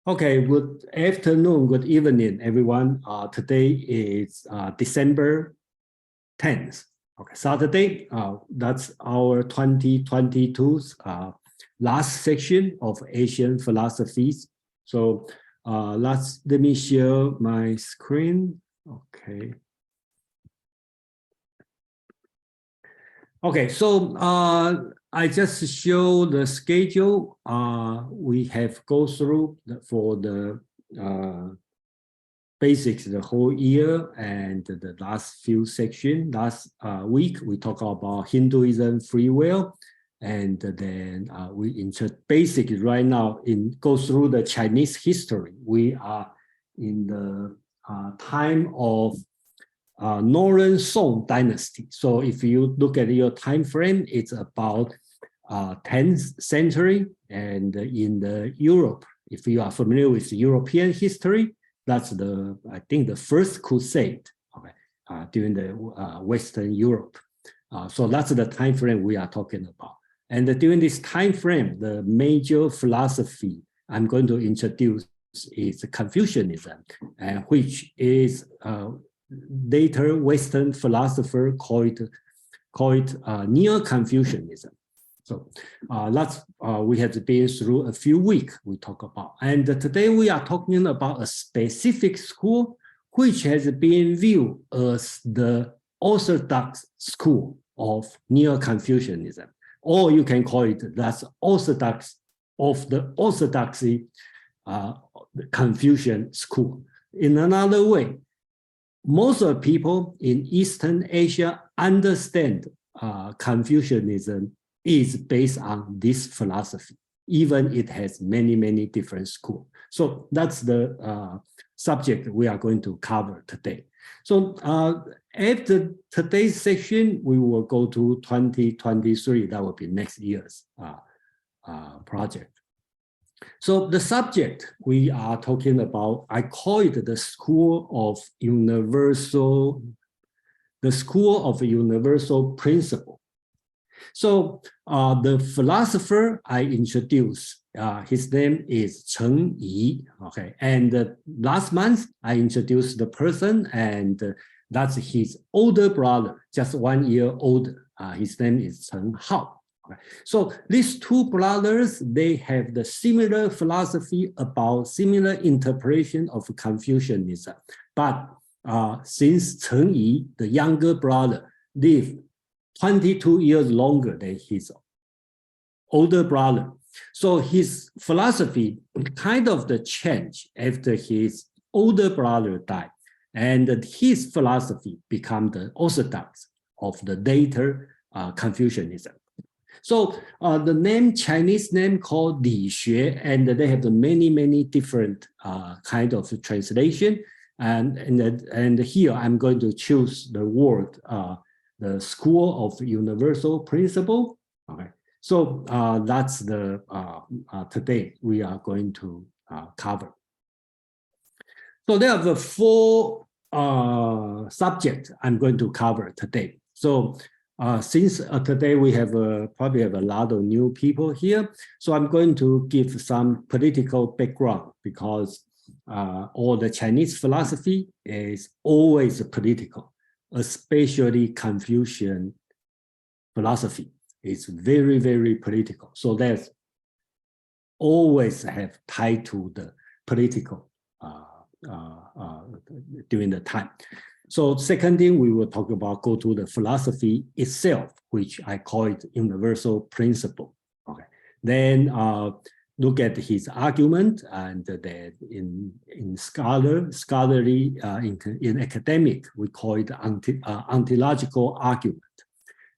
Okay, good afternoon, good evening, everyone. Today is December 10th, okay, Saturday. That's our 2022's last section of Asian philosophies. So let me share my screen. Okay. Okay, so I just show the schedule we have go through for the basics the whole year, and the last few sections. Last week we talk about Hinduism, free will, and then we basically right now go through the Chinese history. We are in the time of Northern Song Dynasty. So if you look at your time frame, it's about 10th century, and in the Europe, if you are familiar with European history, that's I think the first crusade, okay, during the Western Europe. So that's the time frame we are talking about. And during this time frame, the major philosophy I'm going to introduce is Confucianism, which is later Western philosopher called Neo-Confucianism. So that's we have been through a few weeks we talk about. And today we are talking about a specific school which has been viewed as the orthodox school of Neo-Confucianism. Or you can call it that's orthodox of the orthodoxy Confucian school. In another way, most of the people in Eastern Asia understand Confucianism is based on this philosophy, even it has many, many different schools. So that's the subject we are going to cover today. So after today's section, we will go to 2023. That will be next year's project. So the subject we are talking about, I call it the school of universal principle. So the philosopher I introduced, his name is Cheng Yi. Okay, and last month I introduced the person, and that's his older brother, just 1 year older. His name is Cheng Hao. So these two brothers, they have the similar philosophy about similar interpretation of Confucianism. But since Cheng Yi, the younger brother, lived 22 years longer than his older brother, so his philosophy kind of the change after his older brother died, and his philosophy became the orthodox of the later Confucianism. So the name, Chinese name called Li Xue, and they have the many, many different kind of translation. And here I'm going to choose the word, the school of universal principle. Okay, so that's the today we are going to cover. So there are the four subjects I'm going to cover today. So since today we have probably have a lot of new people here, so I'm going to give some political background, because all the Chinese philosophy is always political, especially Confucian philosophy. It's very, very political. So that's always have tied to the political during the time. So second thing we will talk about, go to the philosophy itself, which I call it universal principle. Okay. Then look at his argument, and then in scholarly, in academic, we call it ontological argument.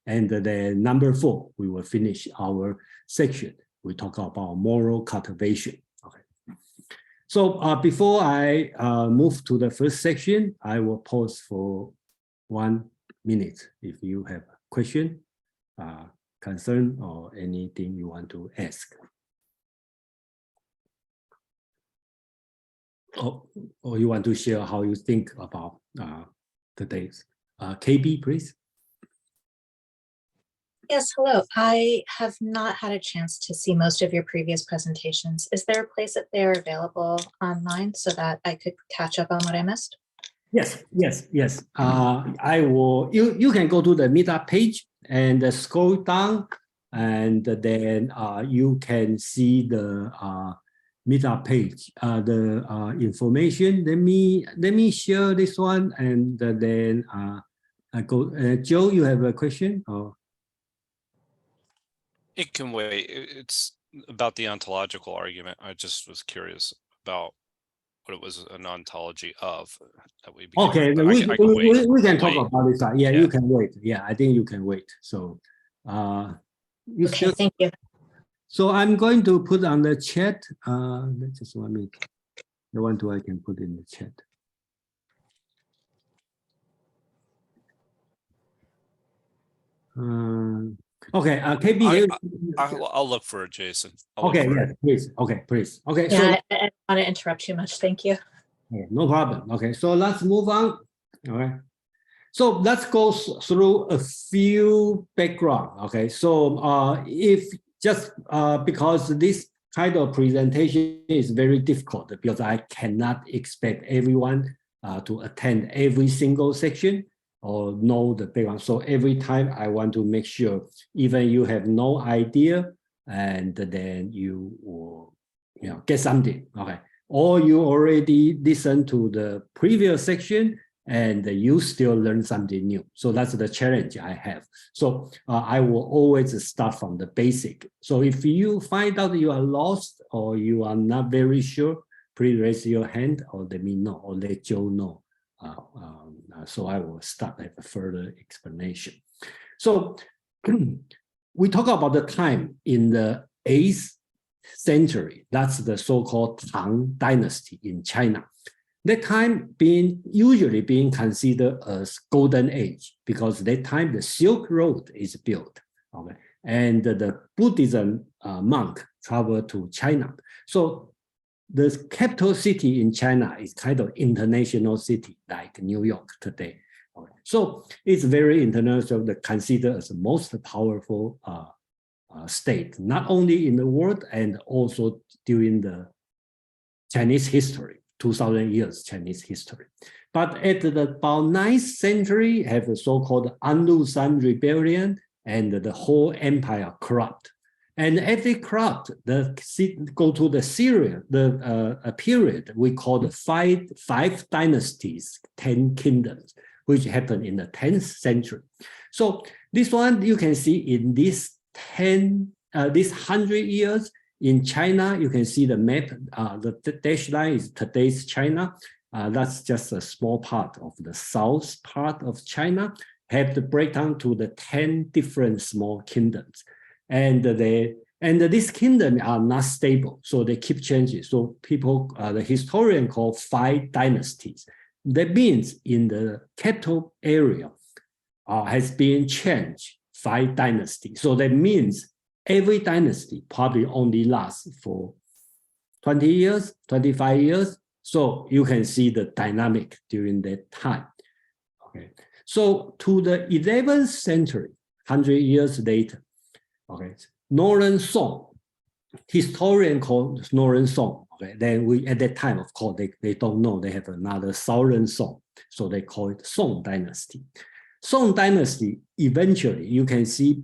And then number 4, we will finish our section. We talk about moral cultivation. Okay. So before I move to the first section, I will pause for 1 minute if you have a question, concern, or anything you want to ask. Or you want to share how you think about today's. KB, please. Yes, hello. I have not had a chance to see most of your previous presentations. Is there a place that they're available online so that I could catch up on what I missed? Yes. I will. You can go to the meetup page and scroll down, and then you can see the meetup page, the information. Let me share this one, and then I go. Joe, you have a question? Or? It can wait. It's about the ontological argument. I just was curious about what it was an ontology of. That we okay, we can talk about this. Yeah, you can wait. Yeah, I think you can wait. So, okay, thank you. So I'm going to put on the chat. Just 1 minute. The one I can put in the chat. Okay, KB. I'll look for it, Jason. Okay, yes, please. Okay, please. Okay, yeah, so I don't want to interrupt too much. Thank you. Okay, no problem. Okay, so let's move on. All right. So let's go through a few background. Okay, so if just because this kind of presentation is very difficult because I cannot expect everyone to attend every single section or know the background. So every time I want to make sure even you have no idea and then you will get something. Okay, or you already listened to the previous section and you still learn something new. So that's the challenge I have. So I will always start from the basic. So if you find out you are lost or you are not very sure, please raise your hand or let me know or let Joe know. So I will start with a further explanation. So we talk about the time in the 8th century. That's the so-called Tang Dynasty in China. That time usually being considered as golden age because that time the Silk Road is built, okay, and the Buddhism monk traveled to China. So the capital city in China is kind of international city like New York today. Okay. So it's very international, considered as the most powerful state, not only in the world and also during the Chinese history. 2,000 years Chinese history. But at about 9th century, have the so-called Anlusan rebellion and the whole empire corrupt. And as they corrupt, go to the Syria, a period we call the five dynasties, 10 kingdoms, which happened in the 10th century. So this one you can see in this 100 years, in China, you can see the map. The dashed line is today's China. That's just a small part of the south part of China. Have the breakdown to the 10 different small kingdoms, and this kingdom are not stable, so they keep changing. So people, the historian call 5 dynasties. That means in the capital area has been changed 5 dynasties. So that means every dynasty probably only lasts for 20 years, 25 years. So you can see the dynamic during that time. Okay. So to the 11th century, 100 years later, okay, Northern Song, historian called Northern Song. Okay, then we at that time, of course, they don't know they have another Southern Song, so they call it Song Dynasty. Song Dynasty, eventually, you can see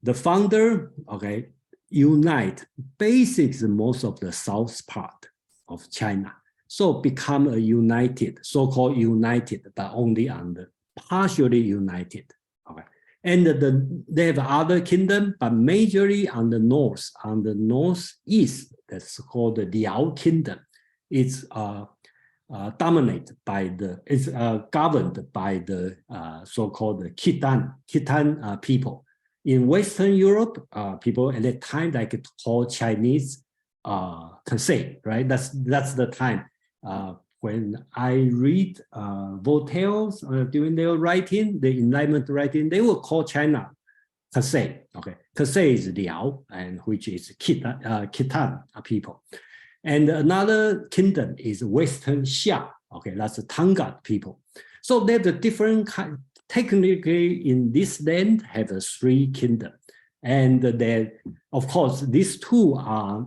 the founder, okay, unite basics most of the south part of China. So become a united, so-called united, but only on the partially united. Okay. And they have other kingdom, but majorly on the northeast, that's called the Liao Kingdom. It's dominated by it's governed by the so-called Khitan people. In Western Europe, people at that time like to call Chinese Kansai, right? That's the time when I read Voltaire's during their writing, the Enlightenment writing, they will call China Kansai. Okay, Kansai is Liao, and which is Khitan people. And another kingdom is Western Xia. Okay, that's the Tangut people. So there's a different technically in this land have a 3 kingdoms. And then, of course, these two are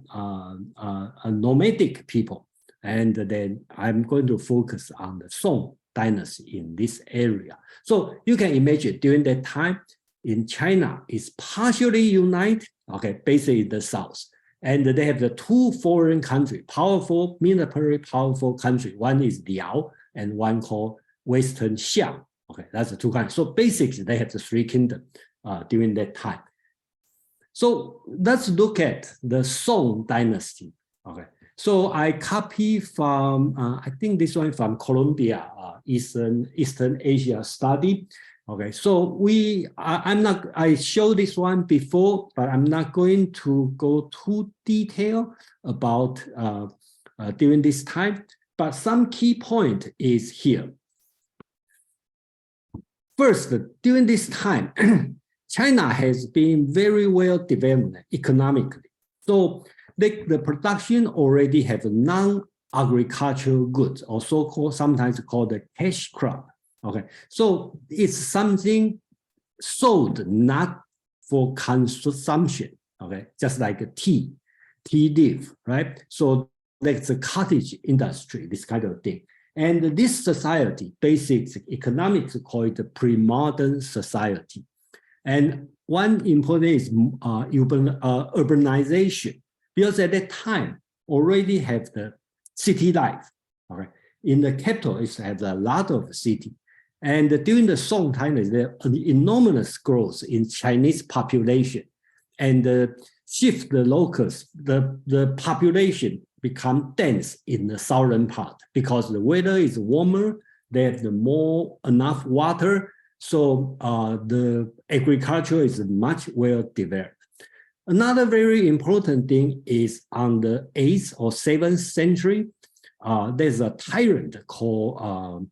nomadic people. And then I'm going to focus on the Song dynasty in this area. So you can imagine during that time in China is partially united, okay, basically the South. And they have the 2 foreign countries, powerful, military powerful country. One is Liao and one called Western Xia. Okay, that's the 2 countries. So basically they have the 3 kingdoms during that time. So let's look at the Song dynasty. Okay, so I copy from, I think this one from Columbia, Eastern Asia Study. Okay, so I showed this one before, but I'm not going to go too detailed about during this time, but some key point is here. First, during this time, China has been very well developed economically. So the production already have non-agricultural goods, or so-called, sometimes called the cash crop. Okay, so it's something sold not for consumption. Okay, just like a tea leaf, right? So that's the cottage industry, this kind of thing. And this society, basic economics, call it the pre-modern society. And one important is urbanization, because at that time already have the city life. Okay, in the capital it has a lot of city, and during the Song time there an enormous growth in Chinese population, and shift the locals. The population become dense in the southern part because the weather is warmer. They have enough water. So the agriculture is much well developed. Another very important thing is on the 8th or 7th century, there's a tyrant called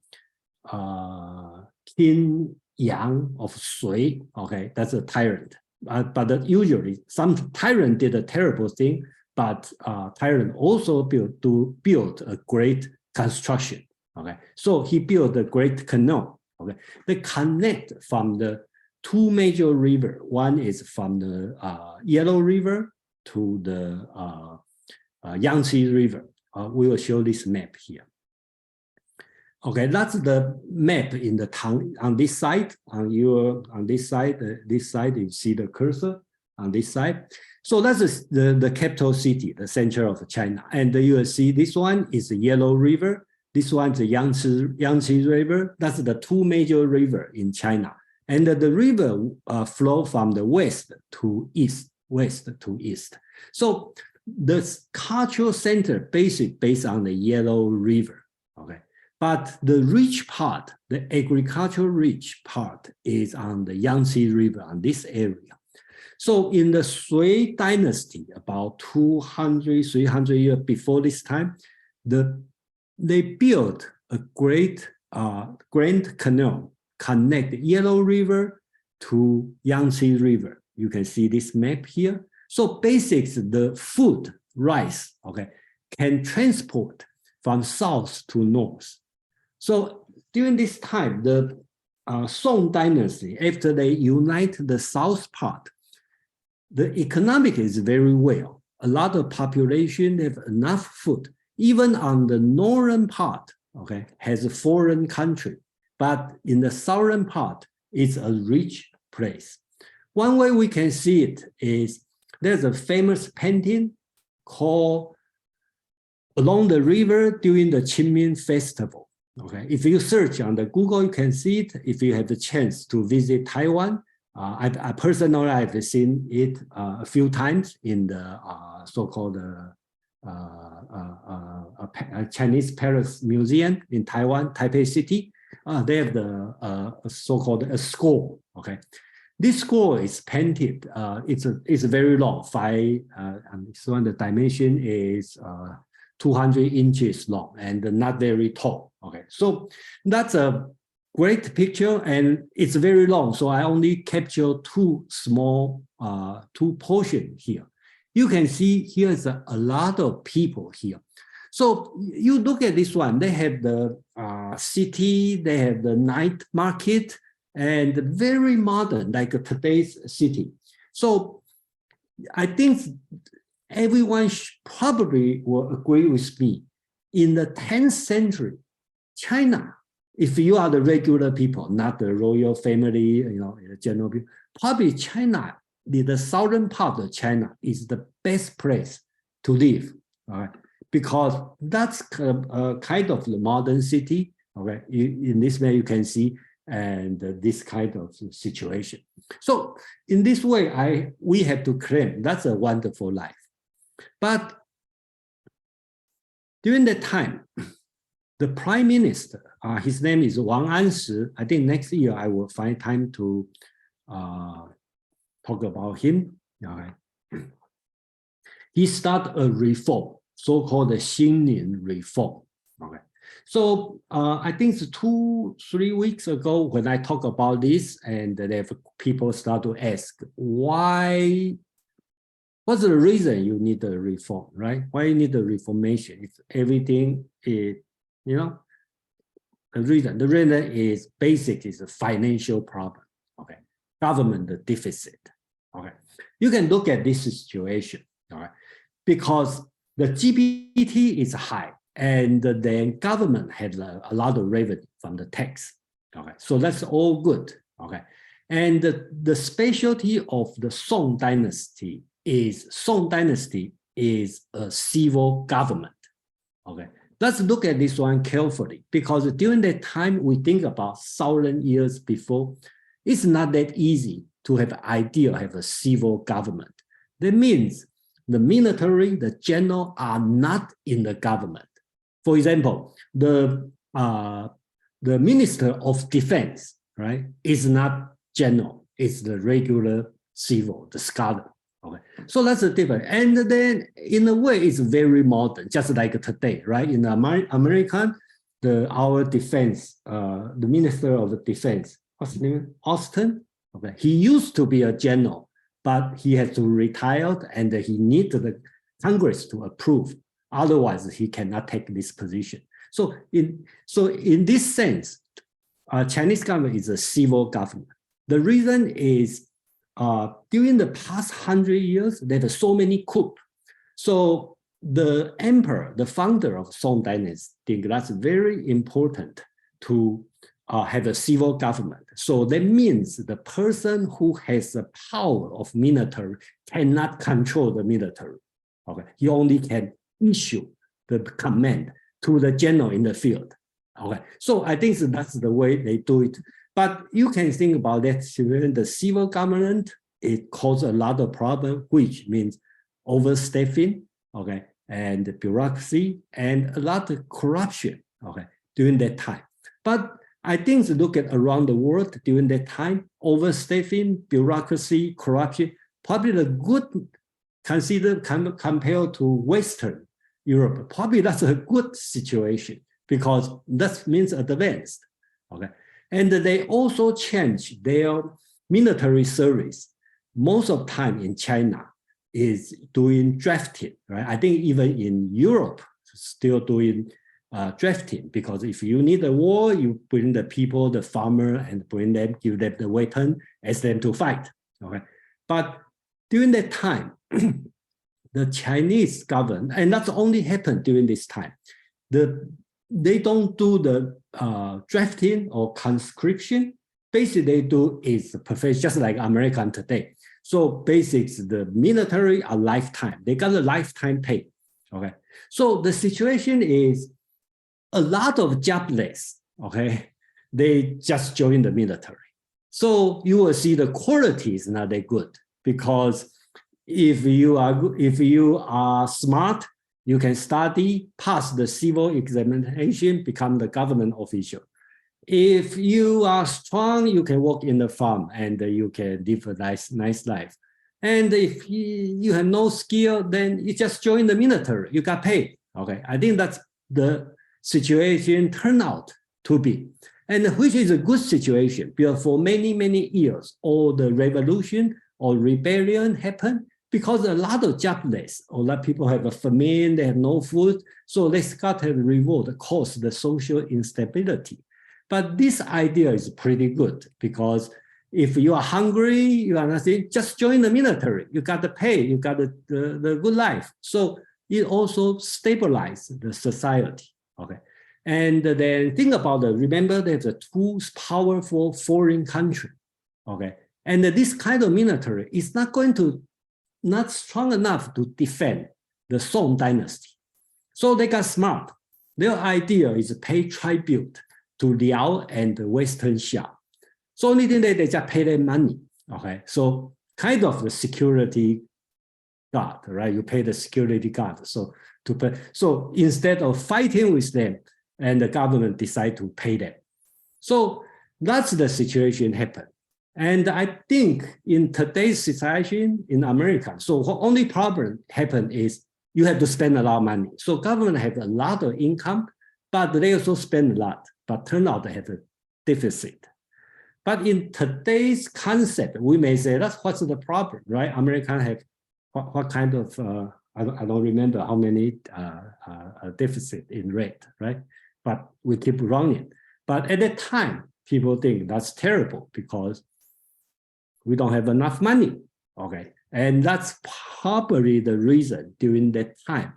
King Yang of Sui. Okay, that's a tyrant. But usually some tyrant did a terrible thing, but tyrant also built a great construction. Okay, so he built a great canal. Okay, they connect from the 2 major rivers. One is from the Yellow River to the Yangtze River. We will show this map here. Okay, that's the map in the town on this side. This side you see the cursor on this side. So that's the capital city, the center of China. And you will see this one is the Yellow River. This one is the Yangtze River. That's the 2 major rivers in China. And the river flow from the west to east. So the cultural center based on the Yellow River. Okay, but the rich part, the agricultural rich part, is on the Yangtze River, on this area. So in the Sui dynasty, about 200, 300 years before this time, they built a great Grand Canal, connect Yellow River to Yangtze River. You can see this map here. So basically, the food, rice, okay, can transport from south to north. So during this time, the Song dynasty, after they unite the south part, the economic is very well. A lot of population have enough food. Even on the northern part, okay, has a foreign country, but in the southern part, it's a rich place. One way we can see it is there's a famous painting called Along the River during the Qingming Festival. Okay, if you search on the Google, you can see it. If you have the chance to visit Taiwan, I personally have seen it a few times in the so-called Chinese Palace Museum in Taiwan, Taipei City. They have the so-called scroll. Okay, this scroll is painted. It's very long. And this one the dimension is 200 inches long and not very tall. Okay, so that's a great picture and it's very long. So I only capture 2 small portions here. You can see here's a lot of people here. So you look at this one, they have the city, they have the night market, and very modern, like today's city. So I think everyone probably will agree with me. In the 10th century, China, if you are the regular people, not the royal family, the general people, probably China, the southern part of China is the best place to live, right? Because that's kind of the modern city, okay? In this way you can see, and this kind of situation. So in this way, we have to claim that's a wonderful life. But during that time, the prime minister, his name is Wang Anshi. I think next year I will find time to talk about him. Okay. He started a reform, so-called the Xinnian reform. Okay. So I think it's 2-3 weeks ago when I talk about this, and people start to ask, why? What's the reason you need a reform, right? Why you need a reformation? If everything is, the reason is basic, is a financial problem, okay? Government deficit, okay? You can look at this situation, all right? Because the GPT is high, and then government had a lot of revenue from the tax, okay? So that's all good, okay? And the specialty of the Song Dynasty is a civil government, okay? Let's look at this one carefully, because during that time, we think about 1,000 years before, it's not that easy to have an idea, have a civil government. That means the military, the general are not in the government. For example, the minister of defense, right, is not general, it's the regular civil, the scholar. Okay, so that's the difference. And then in a way, it's very modern, just like today, right? In American, our defense, the minister of the defense, what's his name? Austin. Okay, he used to be a general, but he had to retire, and he needs the Congress to approve. Otherwise, he cannot take this position. So in this sense, Chinese government is a civil government. The reason is during the past 100 years, there are so many coups. So the emperor, the founder of Song Dynasty, think that's very important to have a civil government. So that means the person who has the power of military cannot control the military. Okay, he only can issue the command to the general in the field. Okay, so I think that's the way they do it. But you can think about that, the civil government, it causes a lot of problems, which means overstaffing, okay, and bureaucracy, and a lot of corruption, okay, during that time. But I think look at around the world during that time, overstaffing, bureaucracy, corruption, probably the good considered compared to Western Europe, probably that's a good situation because that means advanced, okay? And they also change their military service. Most of the time in China is doing drafting, right? I think even in Europe, still doing drafting, because if you need a war, you bring the people, the farmer, and bring them, give them the weapon, ask them to fight, okay? But during that time, the Chinese government, and that's only happened during this time, they don't do the drafting or conscription. Basically, they do is perfect, just like American today. So basics, the military are lifetime. They got a lifetime pay, okay? So the situation is a lot of jobless, okay? They just join the military. So you will see the quality is not that good, because if you are smart, you can study, pass the civil examination, become the government official. If you are strong, you can work in the farm and you can live a nice life. And if you have no skill, then you just join the military, you got paid, okay? I think that's the situation turned out to be, and which is a good situation, because for many, many years, all the revolution or rebellion happened because a lot of jobless, a lot of people have a famine, they have no food, so they start to revolt, cause the social instability. But this idea is pretty good because if you are hungry, you are nothing, just join the military. You got the pay, you got the good life. So it also stabilizes the society. Okay. And then think about it. Remember, there's a two powerful foreign country. Okay. And this kind of military is not strong enough to defend the Song dynasty. So they got smart. Their idea is to pay tribute to Liao and the Western Xia. So only thing they just pay them money. Okay. So kind of the security guard, right? You pay the security guard. So instead of fighting with them, and the government decide to pay them. So that's the situation happen. And I think in today's situation in America, so the only problem happen is you have to spend a lot of money. So government have a lot of income, but they also spend a lot, but turn out they have a deficit. But in today's concept, we may say that's what's the problem, right? Americans have what kind of, I don't remember how many deficit in rate, right? But we keep running. But at that time, people think that's terrible because we don't have enough money, okay? And that's probably the reason during that time.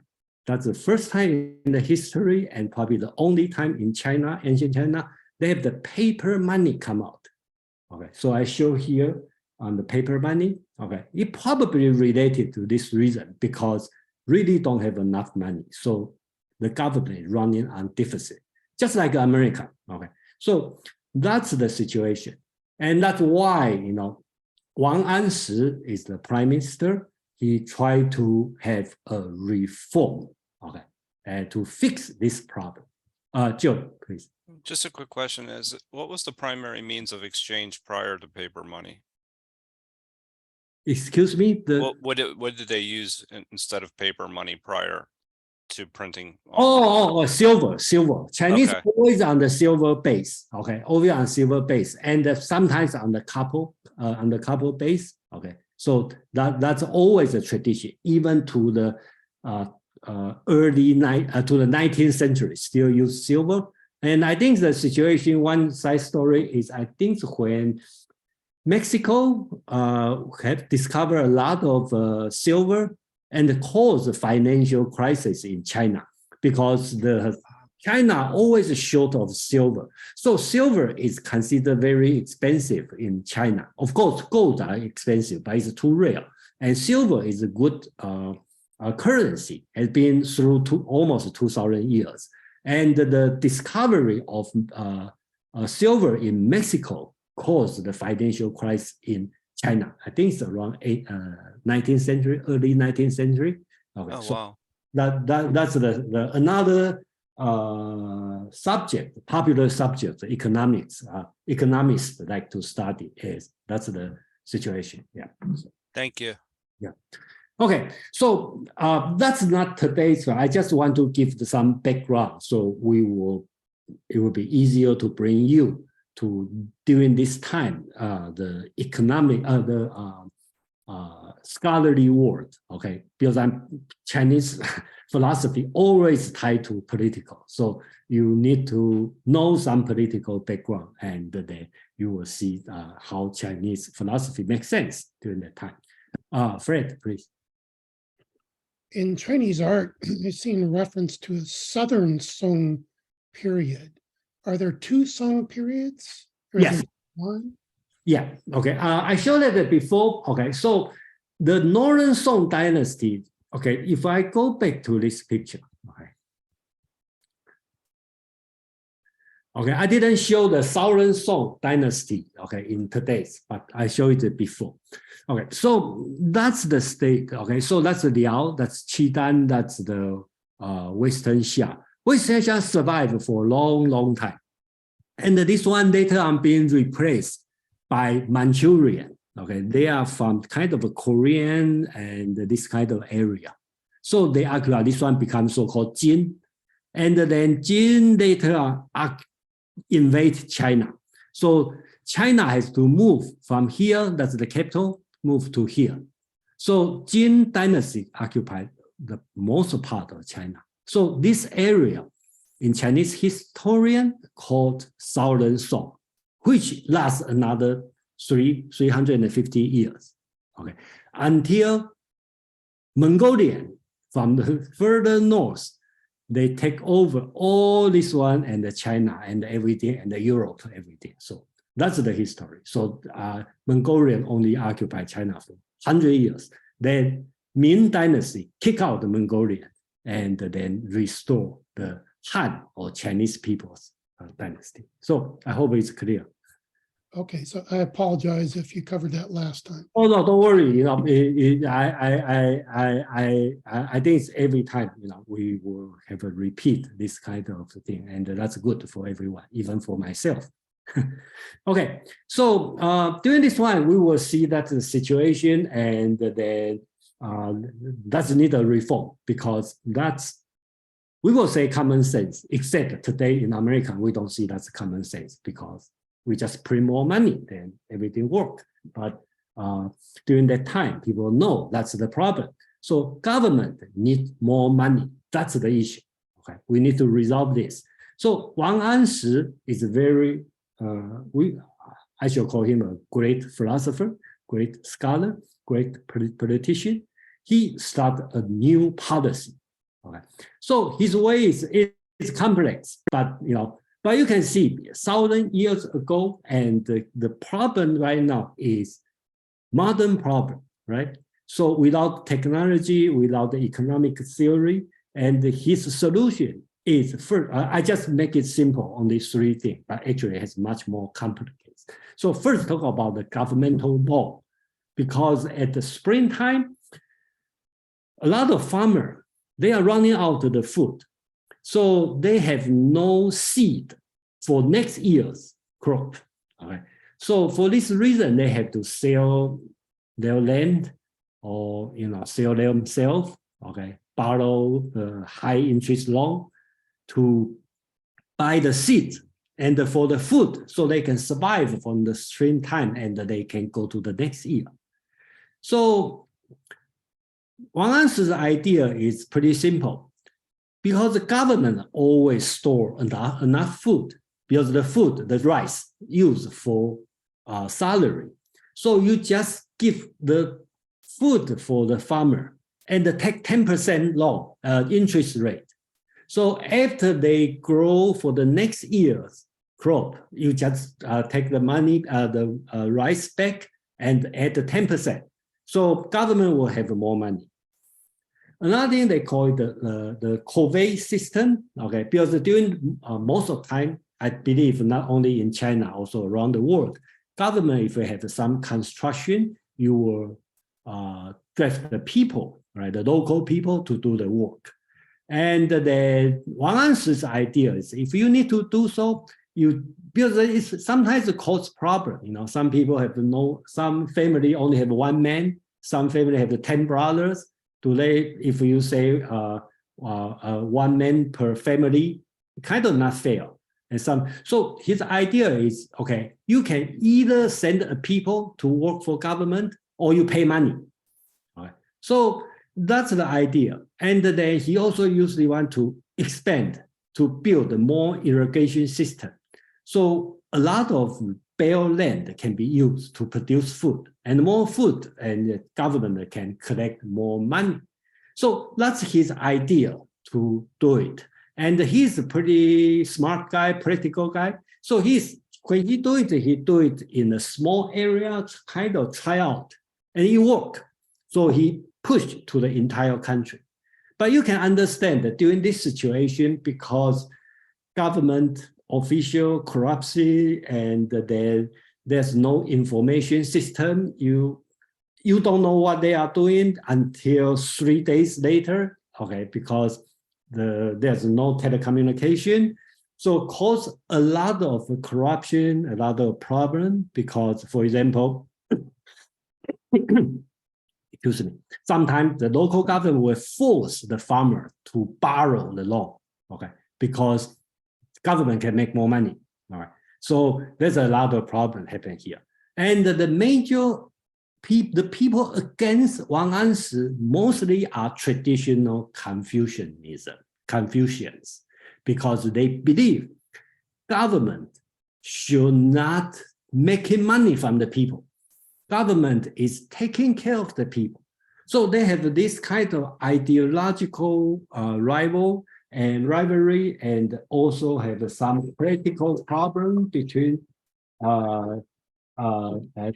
That's the first time in the history and probably the only time in China, ancient China, they have the paper money come out. Okay, so I show here on the paper money, okay? It probably related to this reason because really don't have enough money. So the government is running on deficit, just like America, okay? So that's the situation. And that's why, Wang Anshi is the prime minister. He tried to have a reform, okay, and to fix this problem. Joe, please. Just a quick question is, what was the primary means of exchange prior to paper money? Excuse me? What did they use instead of paper money prior to printing? Silver. Chinese Okay. always on the silver base, okay, always on silver base, and sometimes on the copper base, okay. So that's always a tradition, even to the early to the 19th century, still use silver. And I think the situation, one side story is, I think when Mexico had discovered a lot of silver and caused a financial crisis in China because China always short of silver. So silver is considered very expensive in China. Of course, gold are expensive, but it's too rare. And silver is a good currency, has been through almost 2,000 years. And the discovery of silver in Mexico caused the financial crisis in China. I think it's around 19th century, early 19th century. Okay, Oh, so wow. That's another subject, popular subject, economics. Economists like to study is that's the situation. Yeah. Thank you. Yeah. Okay, so that's not today's. I just want to give some background, so it will be easier to bring you to during this time the economic scholarly world. Okay, because Chinese philosophy always tied to political, so you need to know some political background, and then you will see how Chinese philosophy makes sense during that time. Fred, please. In Chinese art, I've seen reference to a Southern Song period. Are there two Song periods? Or is Yes. there one? Yeah, okay. I showed that before. Okay, so the Northern Song dynasty, okay, if I go back to this picture, okay. Okay, I didn't show the Southern Song dynasty, okay, in today's, but I showed it before. Okay, so that's the state, okay, so that's the Liao, that's Qidan, that's the Western Xia. Western Xia survived for a long time. And this one later on being replaced by Manchurian, okay, they are from kind of a Korean and this kind of area. So they argue this one becomes so-called Jin. And then Jin later on invade China. So China has to move from here, that's the capital, move to here. So Jin dynasty occupied the most part of China. So this area in Chinese historian called Southern Song, which lasts another 350 years, okay, until Mongolian from the further north, they take over all this one and the China and everything and the Europe, everything. So that's the history. So Mongolian only occupied China for 100 years. Then Ming Dynasty kick out the Mongolian and then restore the Han or Chinese people's dynasty. So I hope it's clear. Okay, so I apologize if you covered that last time. Oh no, don't worry. You know, I think it's every time. You know, we will have a repeat this kind of thing, and that's good for everyone, even for myself. Okay, so during this one, we will see that the situation, and then that's need a reform, because that's, we will say common sense, except today in America, we don't see that's common sense, because we just print more money, then everything work. But during that time, people know that's the problem. So government need more money. That's the issue. Okay, we need to resolve this. So Wang Anshi is very, I should call him a great philosopher, great scholar, great politician. He started a new policy. Okay, so his ways is complex, but you know. But you can see 1,000 years ago, and the problem right now is modern problem, right? So without technology, without the economic theory, and his solution is first, I just make it simple on these three things, but actually it has much more complicated. So first talk about the governmental law, because at the springtime, a lot of farmers, they are running out of the food. So they have no seed for next year's crop. Okay. So for this reason, they have to sell their land, or sell themselves. Okay, borrow the high interest loan to buy the seed and for the food, so they can survive from the springtime and they can go to the next year. So Wang Anshi's idea is pretty simple. Because the government always store enough food, because the food, the rice, used for salary. So you just give the food for the farmer and take 10% loan interest rate. So after they grow for the next year's crop, you just take the money, the rice back and add the 10%. So government will have more money. Another thing they call it the Cultivation system, okay, because during most of the time, I believe not only in China, also around the world, government, if you have some construction, you will draft the people, right, the local people to do the work. And the Wang Anshi's idea is if you need to do so, because it's sometimes it causes problem. Some people have some family only have one man, some family have 10 brothers. Today, if you say one man per family, kind of not fair. And so his idea is, okay, you can either send a people to work for government or you pay money. Right? So that's the idea. And then he also usually want to expand to build a more irrigation system. So a lot of bare land can be used to produce food, and more food, and the government can collect more money. So that's his idea to do it. And he's a pretty smart guy, practical guy. So when he do it in a small area, kind of try out, and it worked. So he pushed to the entire country. But you can understand that during this situation, because government official corruption, and there's no information system. You don't know what they are doing until 3 days later, okay, because there's no telecommunication. So cause a lot of corruption, a lot of problem, because, for example, excuse me, sometimes the local government will force the farmer to borrow the loan, okay, because government can make more money. All right. So there's a lot of problem happening here. And the major the people against Wang Anshi mostly are traditional Confucians, because they believe government should not making money from the people. Government is taking care of the people. So they have this kind of ideological rivalry, and also have some practical problem between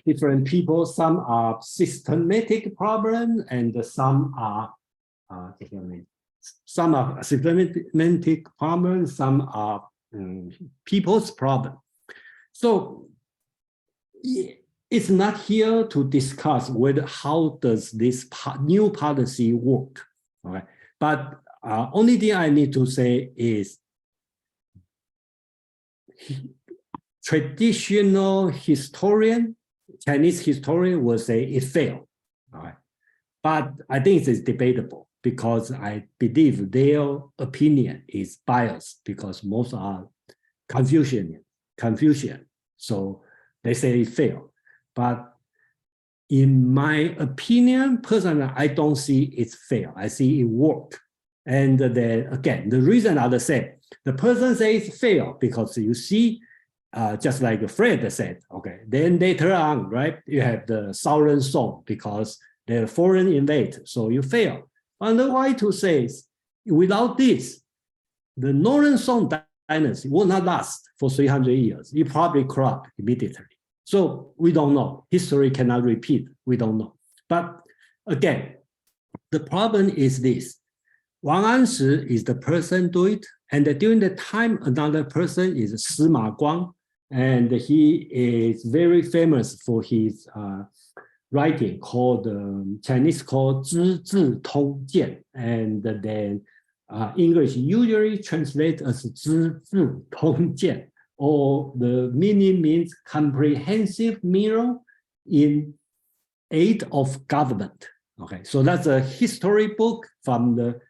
different people. Some are systematic problems, and some are systematic problems. Some are people's problem. So it's not here to discuss how does this new policy work. Okay, but only thing I need to say is traditional historian, Chinese historian will say it failed. All right. But I think it's debatable because I believe their opinion is biased because most are Confucian. So they say it failed. But in my opinion, personally, I don't see it fail. I see it work. And then again, the reason are the same. The person says it failed because you see, just like Fred said, okay, then later on, right, you have the Southern Song because the foreign invade, so you fail. And the Y2 says, without this, the Northern Song dynasty will not last for 300 years. It probably corrupt immediately. So we don't know. History cannot repeat. We don't know. But again, the problem is this. Wang Anshi is the person do it. And during the time, another person is Sima Guang. And he is very famous for his writing called, Chinese called 资治通鉴. And then English usually translates as 资治通鉴. Or the meaning means comprehensive mirror in aid of government. Okay, so that's a history book from the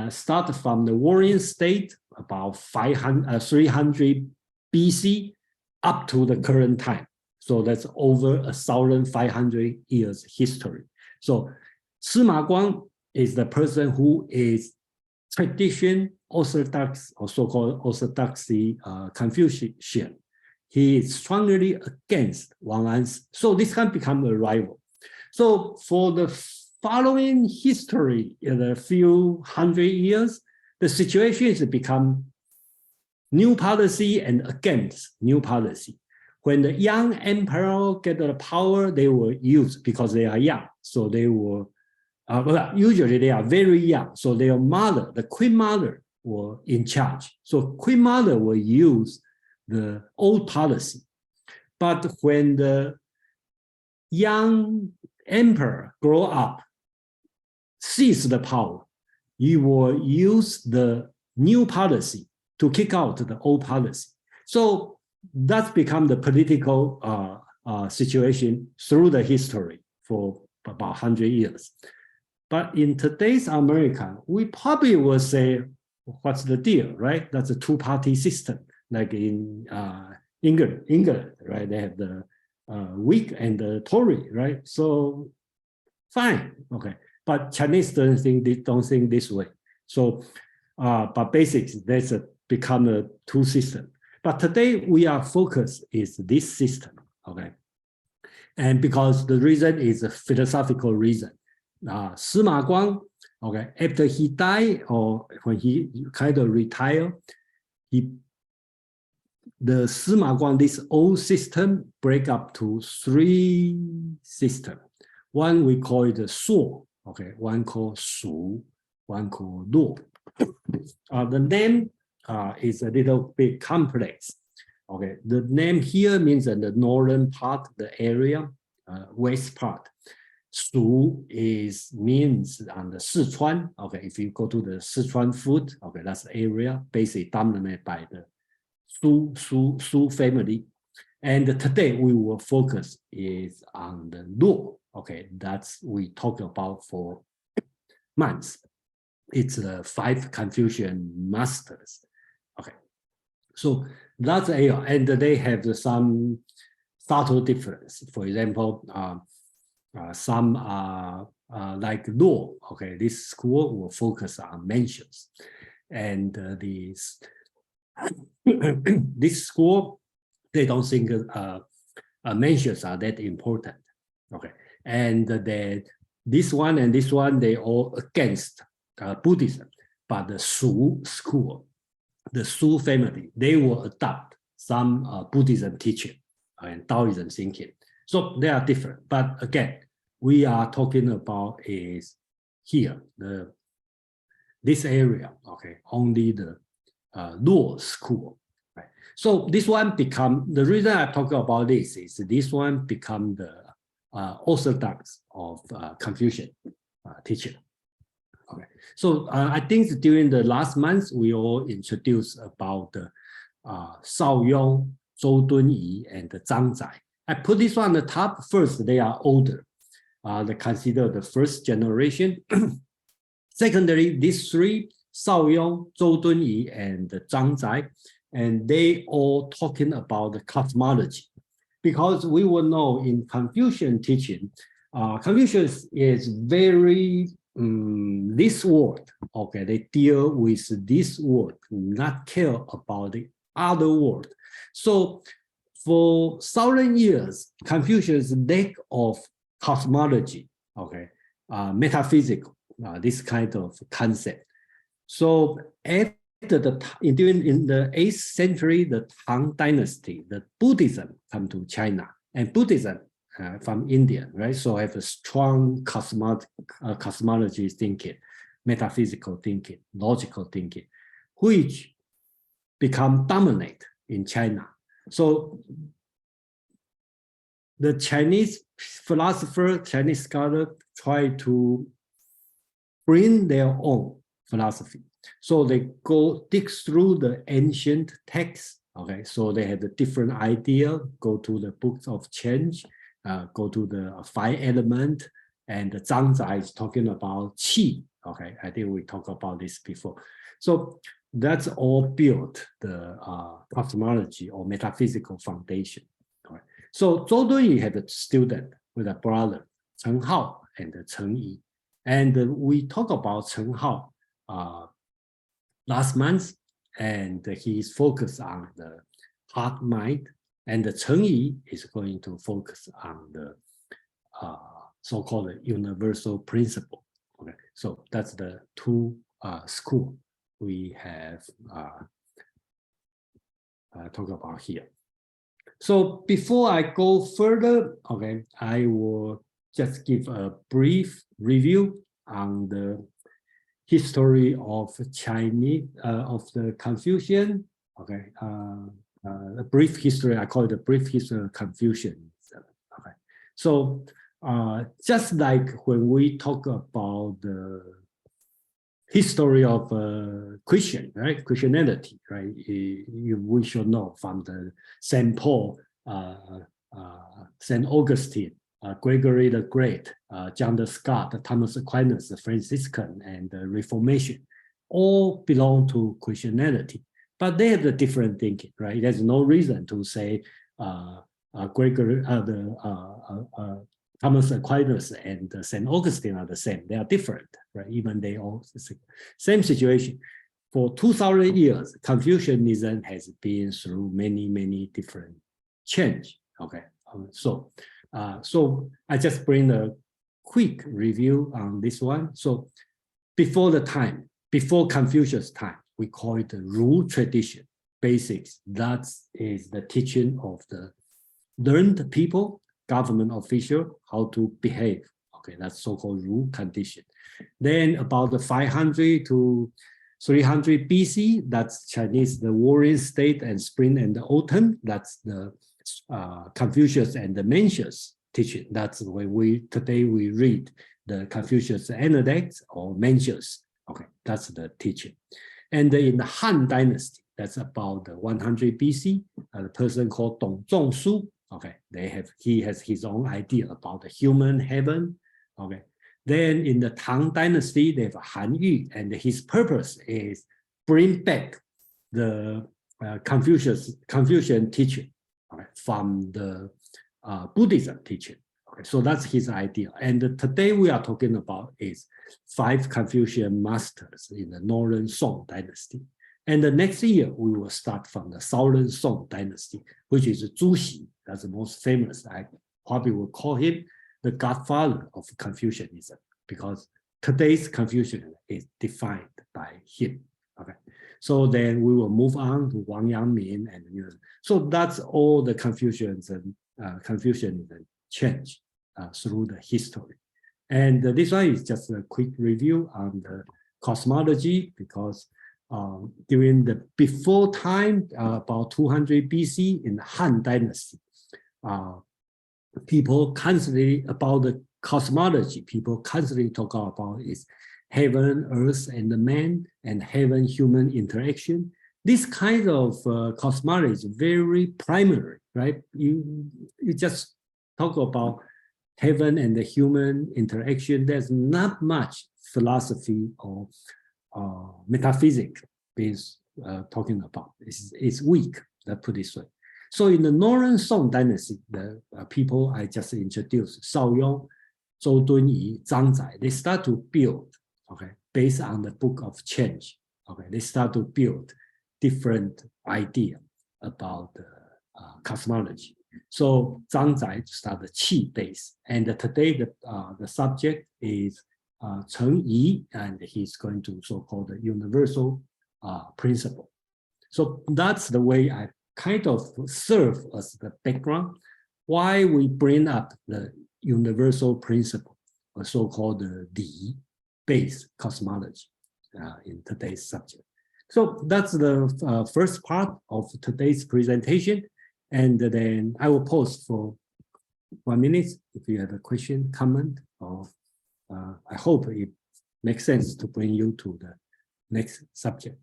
start from the Warring State about 300 BC up to the current time. So that's over 1,500 years history. So Sima Guang is the person who is tradition orthodox or so-called orthodoxy Confucian. He is strongly against Wang Anshi. So this can become a rival. So for the following history in a few hundred years, the situation has become new policy and against new policy. When the young emperor get the power, they were used because they are young. So they were, usually they are very young. So their mother, the queen mother, were in charge. So queen mother will use the old policy. But when the young emperor grow up, seize the power, you will use the new policy to kick out the old policy. So that's become the political situation through the history for about 100 years. But in today's America, we probably will say, what's the deal, right? That's a two-party system, like in England, right? They have the Whig and the Tory, right? So fine, okay. But Chinese don't think this way. So, but basically, there's become a two system. But today we are focused is this system, okay? And because the reason is a philosophical reason. Sima Guang, okay, after he died or when he kind of retired, the Sima Guang, this old system, break up to three systems. One we call it the Suo, okay, one called Shu, one called Luo. The name is a little bit complex. Okay, the name here means in the northern part, the area, west part. Shu means on the Sichuan. Okay, if you go to the Sichuan food, okay, that's the area basically dominated by the Su family. And today we will focus is on the Luo. Okay, that's we talked about for months. It's the 5 Confucian masters. Okay, so that's a, and they have some subtle difference. For example, some are like Luo. Okay, this school will focus on Mencius. and this school, they don't think Mencius are that important. Okay, and this one and this one, they all against Buddhism, but the Shu school, the Shu family, they will adopt some Buddhism teaching and Taoism thinking. So they are different. But again, we are talking about is here, this area, okay, only the Luo school. Right? So this one become, the reason I talk about this is this one become the orthodox of Confucian teaching. Okay, so I think during the last month, we all introduced about the Shaoyong, Zhou Dunyi, and Zhang Zai. I put this one on the top first. They are older. They consider the first generation. Secondary, these three, Shaoyong, Zhou Dunyi, and Zhang Zai, and they all talking about the cosmology. Because we will know in Confucian teaching, Confucius is very, this world, okay, they deal with this world, not care about the other world. So for 1,000 years, Confucius' lack of cosmology, okay, metaphysical, this kind of concept. So after in the 8th century, the Tang Dynasty, the Buddhism come to China, and Buddhism from India, right? So have a strong cosmology thinking, metaphysical thinking, logical thinking, which become dominant in China. So the Chinese philosopher, Chinese scholar try to bring their own philosophy. So they go dig through the ancient texts. Okay, so they have a different idea, go to the books of change, go to the 5 element, and Zhang Zai is talking about qi. Okay, I think we talked about this before. So that's all built the cosmology or metaphysical foundation. Okay. So Zhou Dunyi had a student with a brother, Cheng Hao and Cheng Yi. And we talk about Cheng Hao last month, and he's focused on the heart mind, and the Cheng Yi is going to focus on the so-called universal principle. Okay, so that's the two schools we have talked about here. So before I go further, okay, I will just give a brief review on the history of Chinese, of the Confucian, okay, a brief history, I call it a brief history of Confucian. Okay, so just like when we talk about the history of Christian, right, Christianity, right, we should know from the St. Paul, St. Augustine, Gregory the Great, John the Scot, Thomas Aquinas, the Franciscan, and the Reformation, all belong to Christianity, but they have a different thinking, right? There's no reason to say Gregory, Thomas Aquinas and St. Augustine are the same. They are different, right? Even they all same situation. For 2,000 years, Confucianism has been through many, many different change. Okay, so I just bring a quick review on this one. So before the time, before Confucius' time, we call it the Ru tradition, basics. That is the teaching of the learned people, government official, how to behave. Okay, that's so-called Ru condition. Then about the 500 to 300 BC, that's Chinese, the warring state and spring and the autumn. That's the Confucius and the Mencius teaching. That's the way today we read the Confucius Analects or Mencius. Okay, that's the teaching. And in the Han Dynasty, that's about 100 BC, a person called Dong Zhongshu. Okay, he has his own idea about the human heaven. Okay, then in the Tang Dynasty, they have Han Yu, and his purpose is bring back the Confucian teaching, okay, from the Buddhism teaching. Okay, Okay, so that's his idea. And today we are talking about is 5 Confucian masters in the Northern Song Dynasty. And the next year, we will start from the Southern Song Dynasty, which is Zhu Xi. That's the most famous. I probably will call him the godfather of Confucianism, because today's Confucianism is defined by him. Okay, so then we will move on to Wang Yangmin and Youlan. So that's all the Confucianism change through the history. And this one is just a quick review on the cosmology, because during the before time, about 200 BC in the Han Dynasty, people constantly about the cosmology, people constantly talk about is heaven, earth, and the man, and heaven-human interaction. This kind of cosmology is very primary, right? You just talk about heaven and the human interaction. There's not much philosophy or metaphysics is talking about. It's weak, let's put it this way. So in the Northern Song Dynasty, the people I just introduced, Shao Yong, Zhou Dunyi, Zhang Zai, they start to build, okay, based on the book of change. Okay, they start to build different idea about cosmology. So Zhang Zai start the Qi base, and today the subject is Cheng Yi, and he's going to so-called the universal principle. So that's the way I kind of serve as the background why we bring up the universal principle, or so-called the Di base cosmology in today's subject. So that's the first part of today's presentation, and then I will pause for 1 minute if you have a question, comment, or I hope it makes sense to bring you to the next subject.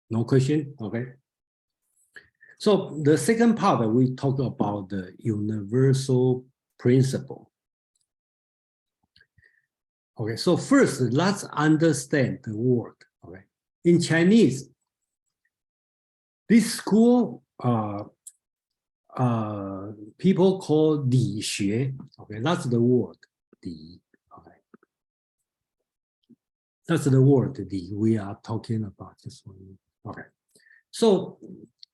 No question? Okay. So the second part, we talk about the universal principle. Okay, so first, let's understand the word. Okay, in Chinese, this school people call Li Xue. Okay, that's the word Li. Okay, that's the word Li we are talking about this one. Okay, so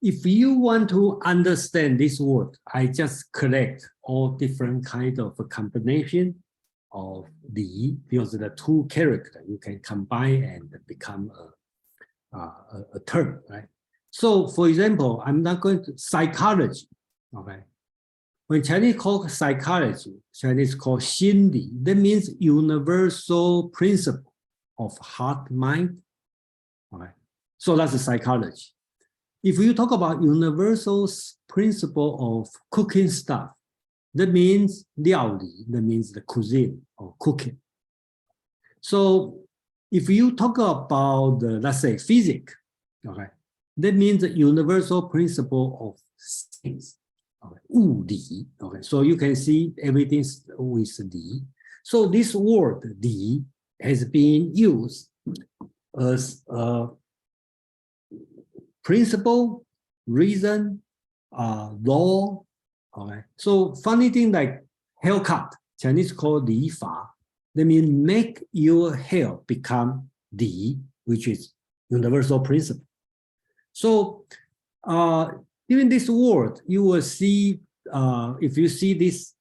if you want to understand this word, I just collect all different kinds of a combination of Li, because the two characters you can combine and become a term, right? So for example, I'm not going to psychology, okay? When Chinese call psychology, Chinese call 心理, that means universal principle of heart, mind, okay? So that's the psychology. If you talk about universal principle of cooking stuff, that means 料理, that means the cuisine or cooking. So if you talk about, let's say, physics, okay, that means the universal principle of things, okay, 物理, okay, so you can see everything with 理. So this word 理 has been used as a principle, reason, law. Okay, so funny thing like haircut, Chinese call 理发, that means make your hair become 理, which is universal principle. So even this word, you will see, if you see this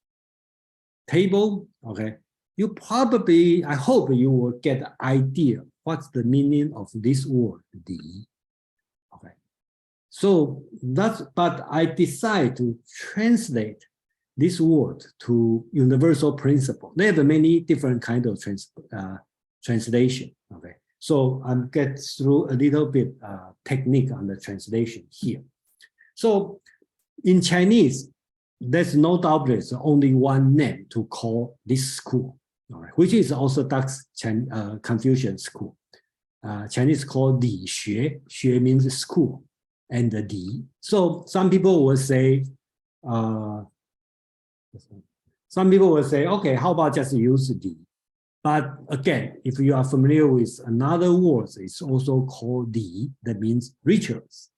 table, okay, you probably, I hope you will get an idea what's the meaning of this word, 理. Okay, so that's, but I decide to translate this word to universal principle. They have many different kinds of translation. Okay, so I'm get through a little bit technique on the translation here. So in Chinese, there's no doubt there's only one name to call this school, all right, which is Orthodox Confucian school. Chinese called 理学, 学 means school, and the 理. So some people will say, okay, how about just use 理? But again, if you are familiar with another word, it's also called Li, that means rituals.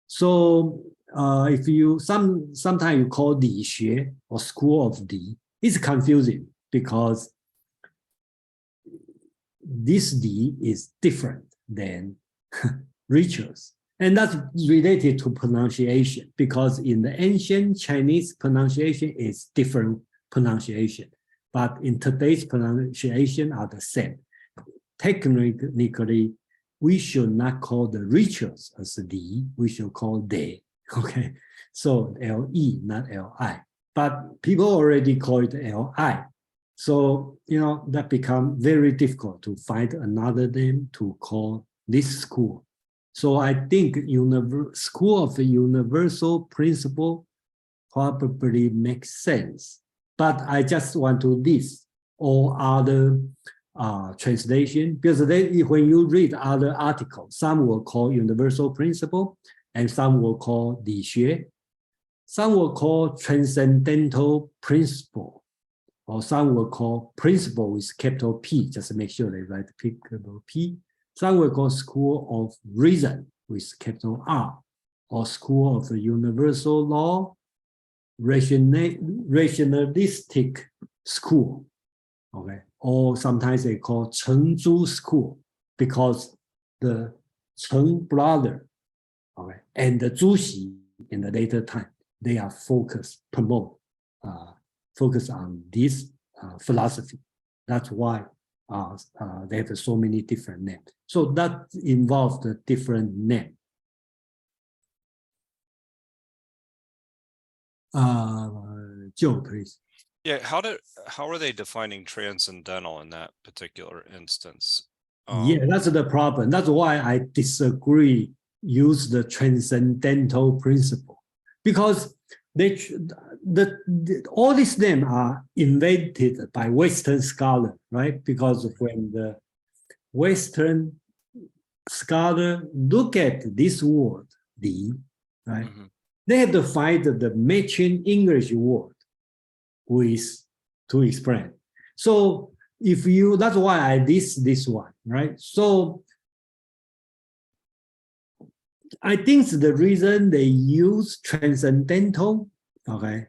So if you sometimes you call Li Xue or school of Li, it's confusing because this Li is different than rituals. And that's related to pronunciation because in the ancient Chinese pronunciation is different pronunciation, but in today's pronunciation are the same. Technically, we should not call the rituals as Li, we should call De, okay? So L-E, not L-I. But people already call it L-I. So, that becomes very difficult to find another name to call this school. So I think school of the universal principle probably makes sense. But I just want to list all other translation because when you read other articles, some will call universal principle and some will call Li Xue. Some will call transcendental principle, or some will call principle with capital P, just to make sure they write capital P. Some will call school of reason with capital R, or school of the universal law, rationalistic school, okay? Or sometimes they call Cheng Zhu school because the Cheng brother, okay, and the Zhu Xi in the later time, they are focus on this philosophy. That's why they have so many different names. So that involves the different name. Joe, please. Yeah, how are they defining transcendental in that particular instance? Yeah, that's the problem. That's why I disagree use the transcendental principle, because all these names are invented by Western scholars, right? Because when the Western scholar look at this word, Li, right? Mm-hmm. They have to find the matching English word to explain. So that's why I list this one, right? So I think the reason they use transcendental, okay,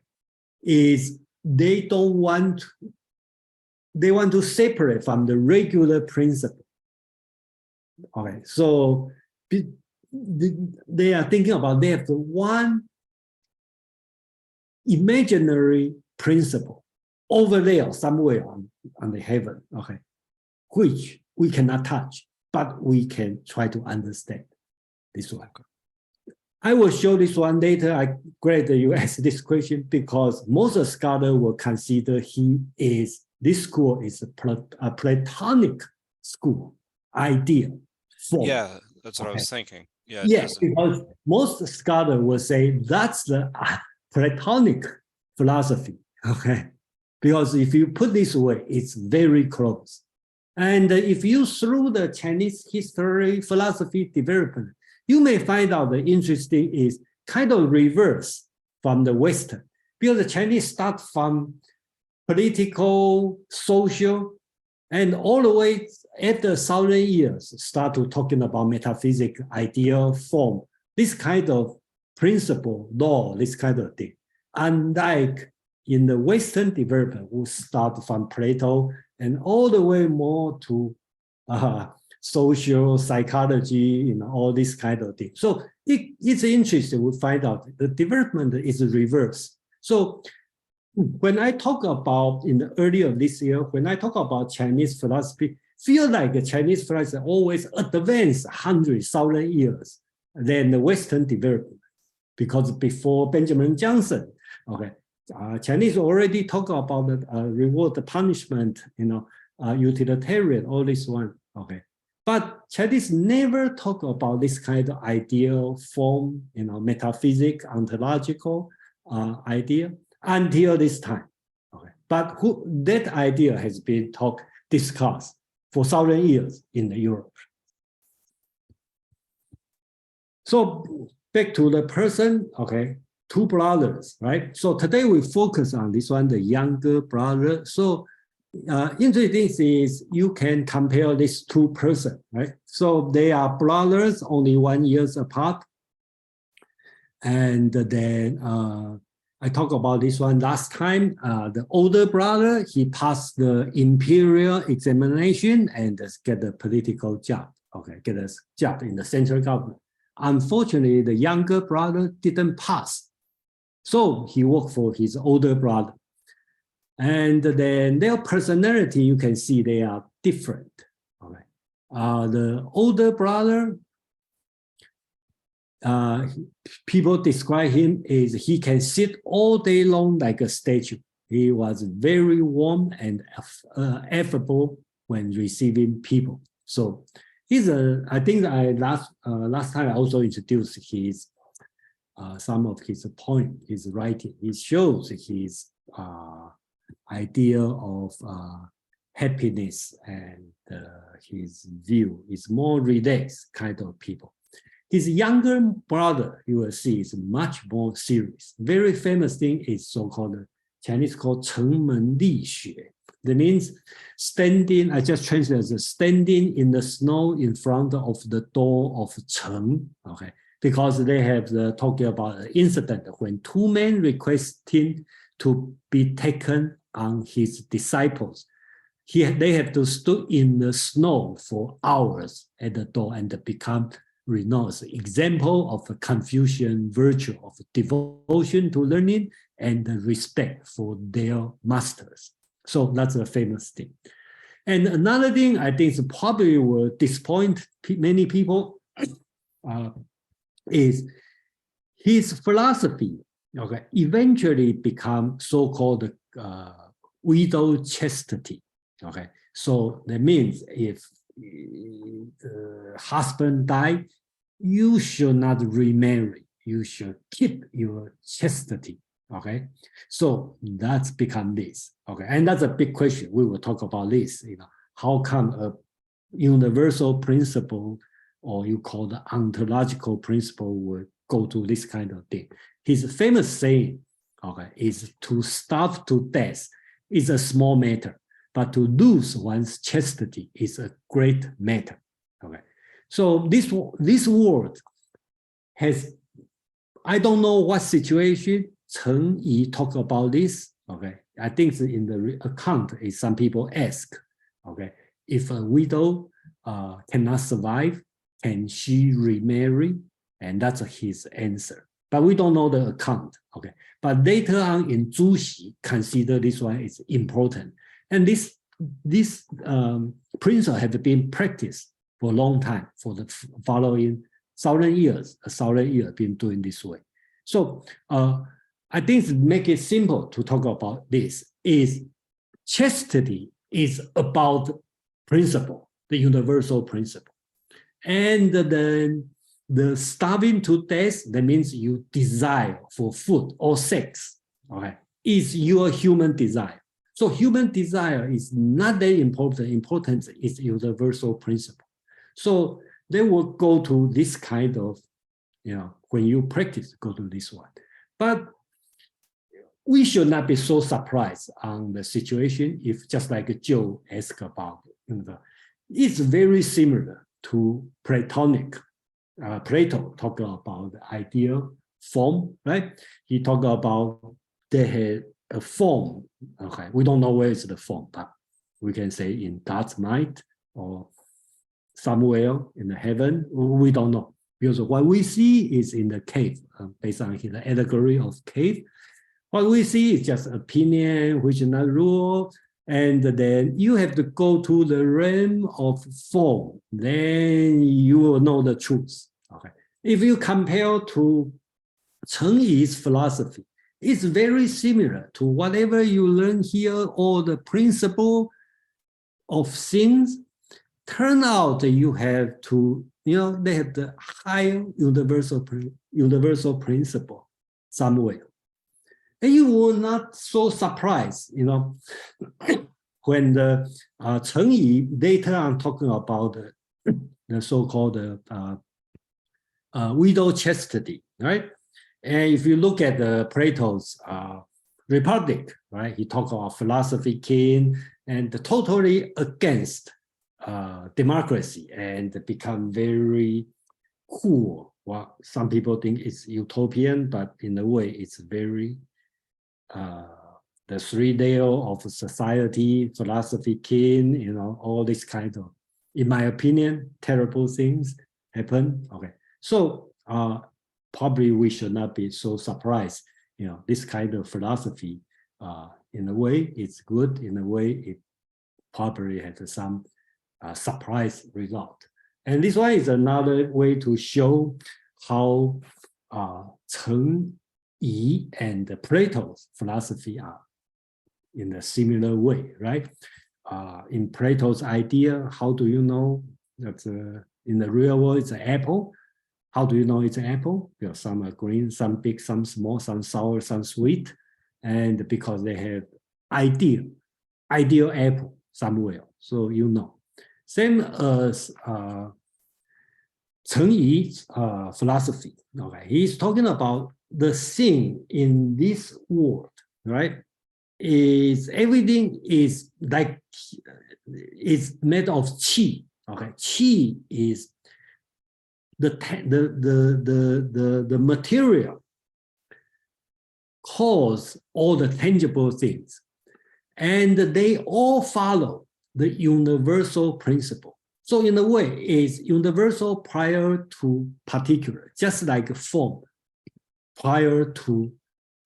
is they want to separate from the regular principle. Okay, so they are thinking about they have one imaginary principle over there somewhere on the heaven, okay, which we cannot touch, but we can try to understand this one. I will show this one later. I'm glad that you asked this question because most scholars will consider this school is a Platonic school idea. Yeah, that's what I was thinking. Yeah, yes, because most scholars will say that's the Platonic philosophy, okay? Because if you put this way, it's very close. And if you through the Chinese history philosophy development, you may find out the interesting is kind of reverse from the Western, because the Chinese start from political, social, and all the way after 1,000 years start to talking about metaphysics, ideal form, this kind of principle, law, this kind of thing. Unlike in the Western development, we start from Plato and all the way more to social psychology, all this kind of thing. So it's interesting. We find out the development is reverse. So when I talk about in the earlier this year, when I talk about Chinese philosophy, feel like the Chinese philosophy always advanced 100,000 years than the Western development, because before Benjamin Johnson, okay, Chinese already talk about the reward, the punishment, utilitarian, all this one, okay. But Chinese never talk about this kind of ideal form, metaphysic, ontological idea until this time. Okay. But that idea has been discussed for 1,000 years in Europe. So back to the person, okay, two brothers, right? So today we focus on this one, the younger brother. So interesting is you can compare these two persons, right? So they are brothers, only 1 year apart. And then I talked about this one last time. The older brother, he passed the imperial examination and get a political job. Okay, get a job in the central government. Unfortunately, the younger brother didn't pass. So he worked for his older brother. And then their personality, you can see they are different. Okay. The older brother, people describe him as he can sit all day long like a statue. He was very warm and affable when receiving people. So he's I think last time I also introduced his some of his point, his writing. He shows his idea of happiness, and his view is more relaxed kind of people. His younger brother, you will see, is much more serious. Very famous thing is so-called Chinese called Cheng Li Xue. That means standing, I just translated as standing in the snow in front of the door of Cheng, okay? Because they have talking about an incident when two men requesting to be taken on his disciples. They have to stood in the snow for hours at the door and become renowned example of a Confucian virtue of devotion to learning and the respect for their masters. So that's a famous thing. And another thing I think probably will disappoint many people is his philosophy, okay, eventually become so-called widow chastity, okay? So that means if the husband died, you should not remarry. You should keep your chastity, okay? So that's become this, okay? And that's a big question. We will talk about this, you know, how come a universal principle, or you call the ontological principle, would go to this kind of thing? His famous saying, okay, is to starve to death is a small matter, but to lose one's chastity is a great matter. Okay, so this word has, I don't know what situation Cheng Yi talk about this. Okay, I think in the account is some people ask, okay, if a widow cannot survive, can she remarry? And that's his answer. But we don't know the account. Okay, but later on in Zhu Xi, consider this one is important, and this principle has been practiced for a long time, for the following 1,000 years, 1,000 years been doing this way. So I think to make it simple to talk about this is chastity is about principle, the universal principle. And then the starving to death, that means you desire for food or sex, okay, is your human desire. So human desire is not that important. Important is universal principle. So they will go to this kind of, you know, when you practice, go to this one. But we should not be so surprised on the situation if, just like Joe asked about, you know, it's very similar to Platonic. Plato talked about the ideal form, right? He talked about they had a form. Okay, we don't know where is the form, but we can say in God's mind or somewhere in the heaven. We don't know, because what we see is in the cave, based on the allegory of cave. What we see is just opinion, which is not rule. And then you have to go to the realm of form. Then you will know the truth. Okay. If you compare to Cheng Yi's philosophy, it's very similar to whatever you learn here, or the principle of things. Turn out that you have to, you know, they have the higher universal principle somewhere. And you will not so surprised, you know, when the Cheng Yi later on talking about the so-called widow chastity, right? And if you look at Plato's Republic, right, he talks about philosophy king, and totally against democracy and become very cool. Well, some people think it's utopian, but in a way, it's very the 3 Dale of society, philosophy king, you know, all this kind of, in my opinion, terrible things happen. Okay, so probably we should not be so surprised. You know, this kind of philosophy, in a way, it's good. In a way, it probably has some surprise result. And this one is another way to show how Cheng Yi and Plato's philosophy are in a similar way, right? In Plato's idea, how do you know that in the real world it's an apple? How do you know it's an apple? You know, some are green, some big, some small, some sour, some sweet. And because they have ideal apple somewhere, so you know. Same as Cheng Yi's philosophy. Okay, he's talking about the thing in this world, right? Is everything is like it's made of qi. Okay, qi is the material cause all the tangible things, and they all follow the universal principle. So in a way, it's universal prior to particular, just like form prior to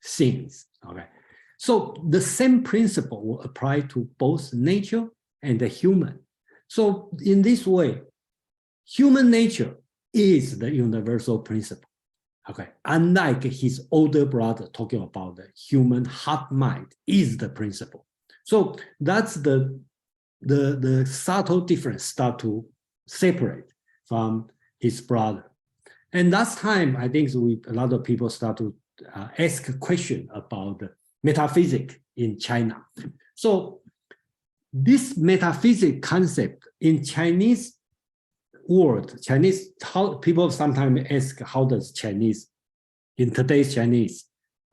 things. Okay, so the same principle will apply to both nature and the human. So in this way, human nature is the universal principle. Okay, unlike his older brother talking about the human heart mind is the principle. So that's the subtle difference start to separate from his brother. And last time, I think a lot of people start to ask a question about the metaphysics in China. So this metaphysics concept in Chinese word, how people sometimes ask, how does Chinese, in today's Chinese,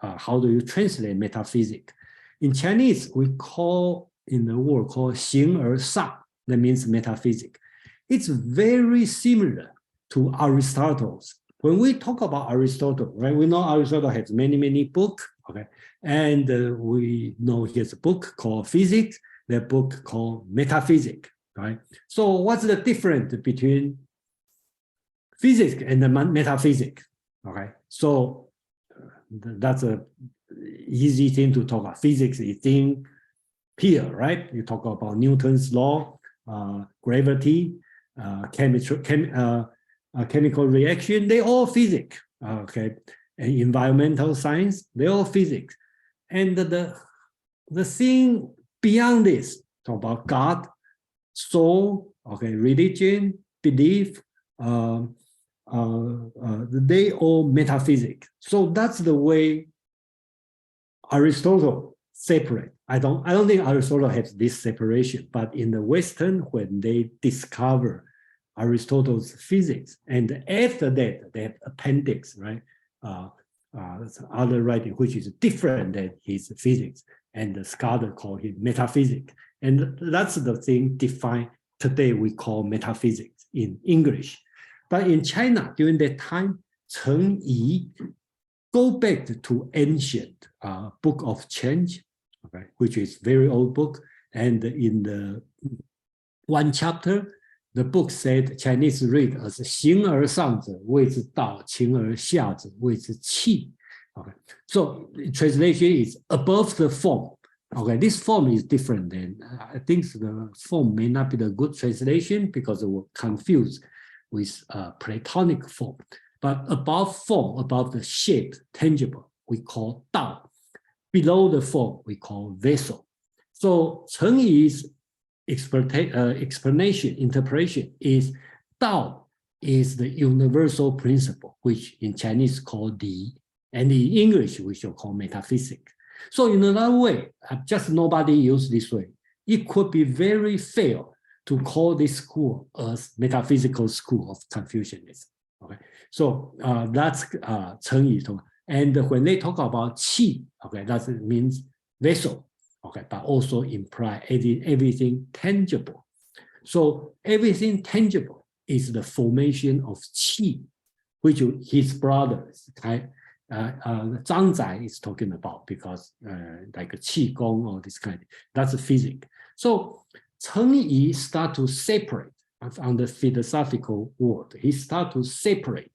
how do you translate metaphysics? In Chinese, we call, in the word called 形而上, that means metaphysics. It's very similar to Aristotle's. When we talk about Aristotle, right, we know Aristotle has many books, okay? And we know his book called Physics, the book called Metaphysics, right? So what's the difference between physics and the metaphysics, okay? So that's a easy thing to talk about. Physics is in here, right? You talk about Newton's law, gravity, chemical reaction, they all physics, okay? And environmental science, they all physics. And the thing beyond this, talk about God, soul, okay, religion, belief, they all metaphysics. So that's the way Aristotle separate. I don't think Aristotle has this separation, but in the Western, when they discover Aristotle's physics, and after that, they have appendix, right? Other writing, which is different than his physics, and the scholar call him metaphysics. And that's the thing defined today we call metaphysics in English. But in China, during that time, Cheng Yi go back to ancient book of change, okay, which is very old book. And in the one chapter, the book said Chinese read as 形而上者谓之道，形而下者谓之气. Okay, so translation is above the form. Okay, this form is different than, I think the form may not be the good translation because it will confuse with Platonic form. But above form, above the shape, tangible, we call Dao. Below the form, we call vessel. So Cheng Yi's explanation, interpretation is Dao is the universal principle, which in Chinese called Di, and in English we shall call metaphysics. So in another way, just nobody used this way. It could be very fair to call this school as metaphysical school of Confucianism. Okay, so that's Cheng Yi. And when they talk about qi, okay, that means vessel. okay, but also imply everything tangible. So everything tangible is the formation of qi, which his brothers, Zhang Zai is talking about, because like a qi gong or this kind, that's a physics. So Cheng Yi start to separate on the philosophical world. He start to separate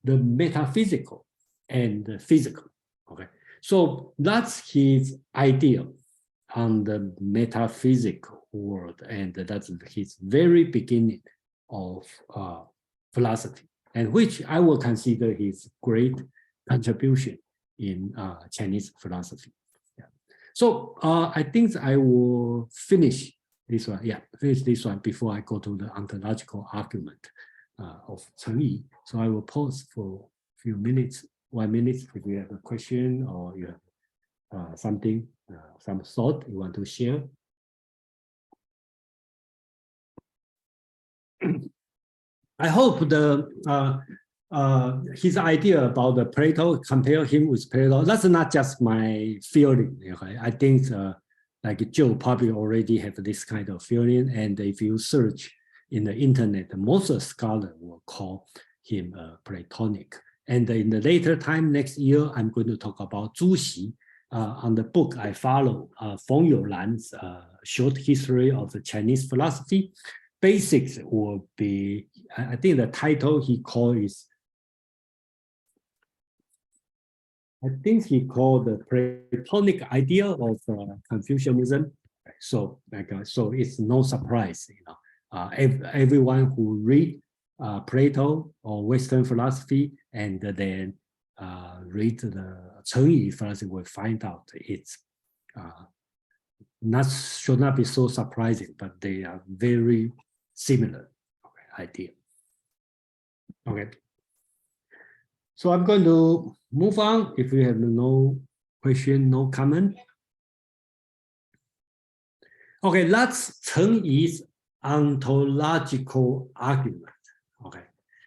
the metaphysical and the physical. Okay, so that's his idea on the metaphysical world, and that's his very beginning of philosophy, and which I will consider his great contribution in Chinese philosophy. Yeah. So I think I will finish this one. Yeah, finish this one before I go to the ontological argument of Cheng Yi. So I will pause for a few minutes, 1 minute, if you have a question or you have something, some thought you want to share. I hope his idea about the Plato, compare him with Plato, that's not just my feeling. Okay? I think like Joe probably already have this kind of feeling, and if you search in the internet, most scholars will call him Platonic. And in the later time, next year, I'm going to talk about Zhu Xi. On the book I follow, Feng Youlan's short history of the Chinese philosophy. Basics will be, I think the title he called is, I think he called the Platonic idea of Confucianism. So, so it's no surprise, you know, everyone who read Plato or Western philosophy and then read the Cheng Yi philosophy will find out it's should not be so surprising, but they are very similar idea. Okay. So I'm going to move on. If you have no question, no comment. Okay, that's Cheng Yi's ontological argument. Okay,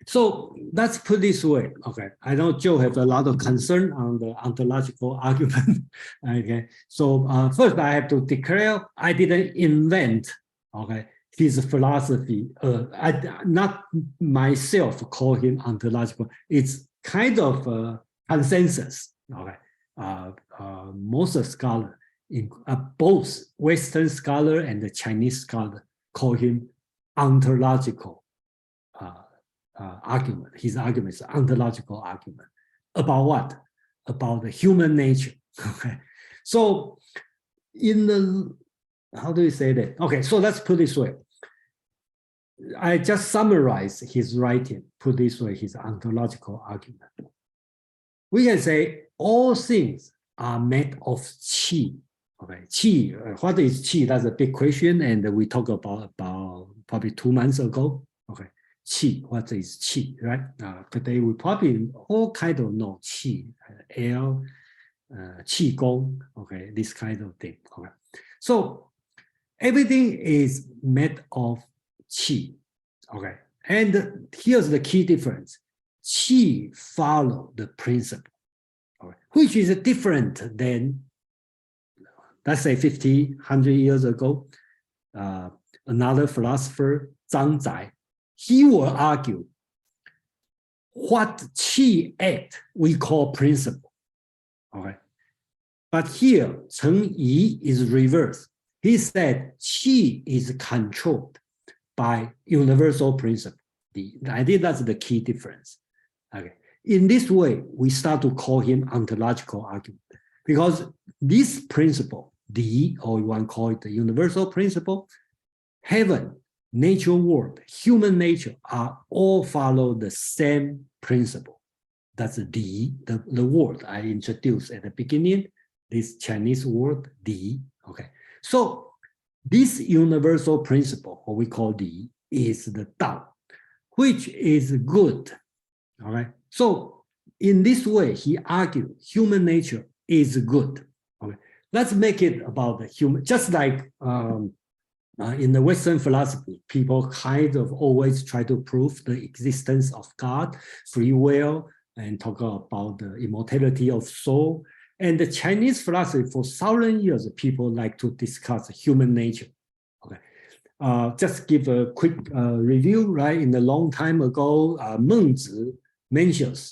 so let's put this way. Okay, I know Joe has a lot of concern on the ontological argument. Okay, so first I have to declare I didn't invent, okay, his philosophy. I not myself call him ontological. It's kind of a consensus. Okay, most scholars, in both Western scholar and the Chinese scholar, call him ontological argument. His argument is ontological argument. About what? About the human nature. Okay. So in the, how do you say that? Okay, so let's put it this way. I just summarize his writing, put this way, his ontological argument. We can say all things are made of qi. Okay, qi, what is qi? That's a big question, and we talked about probably 2 months ago. Okay, qi, what is qi, right? Today we probably all kind of know qi, air, qi gong, okay, this kind of thing. Okay, so everything is made of qi. Okay, and here's the key difference: qi follow the principle, okay, which is different than, let's say 50, 100 years ago, another philosopher, Zhang Zai, he will argue what qi act we call principle. Okay. But here, Cheng Yi is reversed. He said qi is controlled by universal principle. I think that's the key difference. Okay. In this way, we start to call him ontological argument, because this principle, or you want to call it the universal principle, heaven, nature world, human nature are all follow the same principle. That's the word I introduced at the beginning, this Chinese word, di. Okay. So this universal principle, what we call di, is the Tao, which is good. All right. So in this way, he argued human nature is good. Okay. Let's make it about the human, just like in the Western philosophy, people kind of always try to prove the existence of God, free will, and talk about the immortality of soul. And the Chinese philosophy for 1,000 years, people like to discuss human nature. Okay, just give a quick review. Right, in a long time ago, Mencius,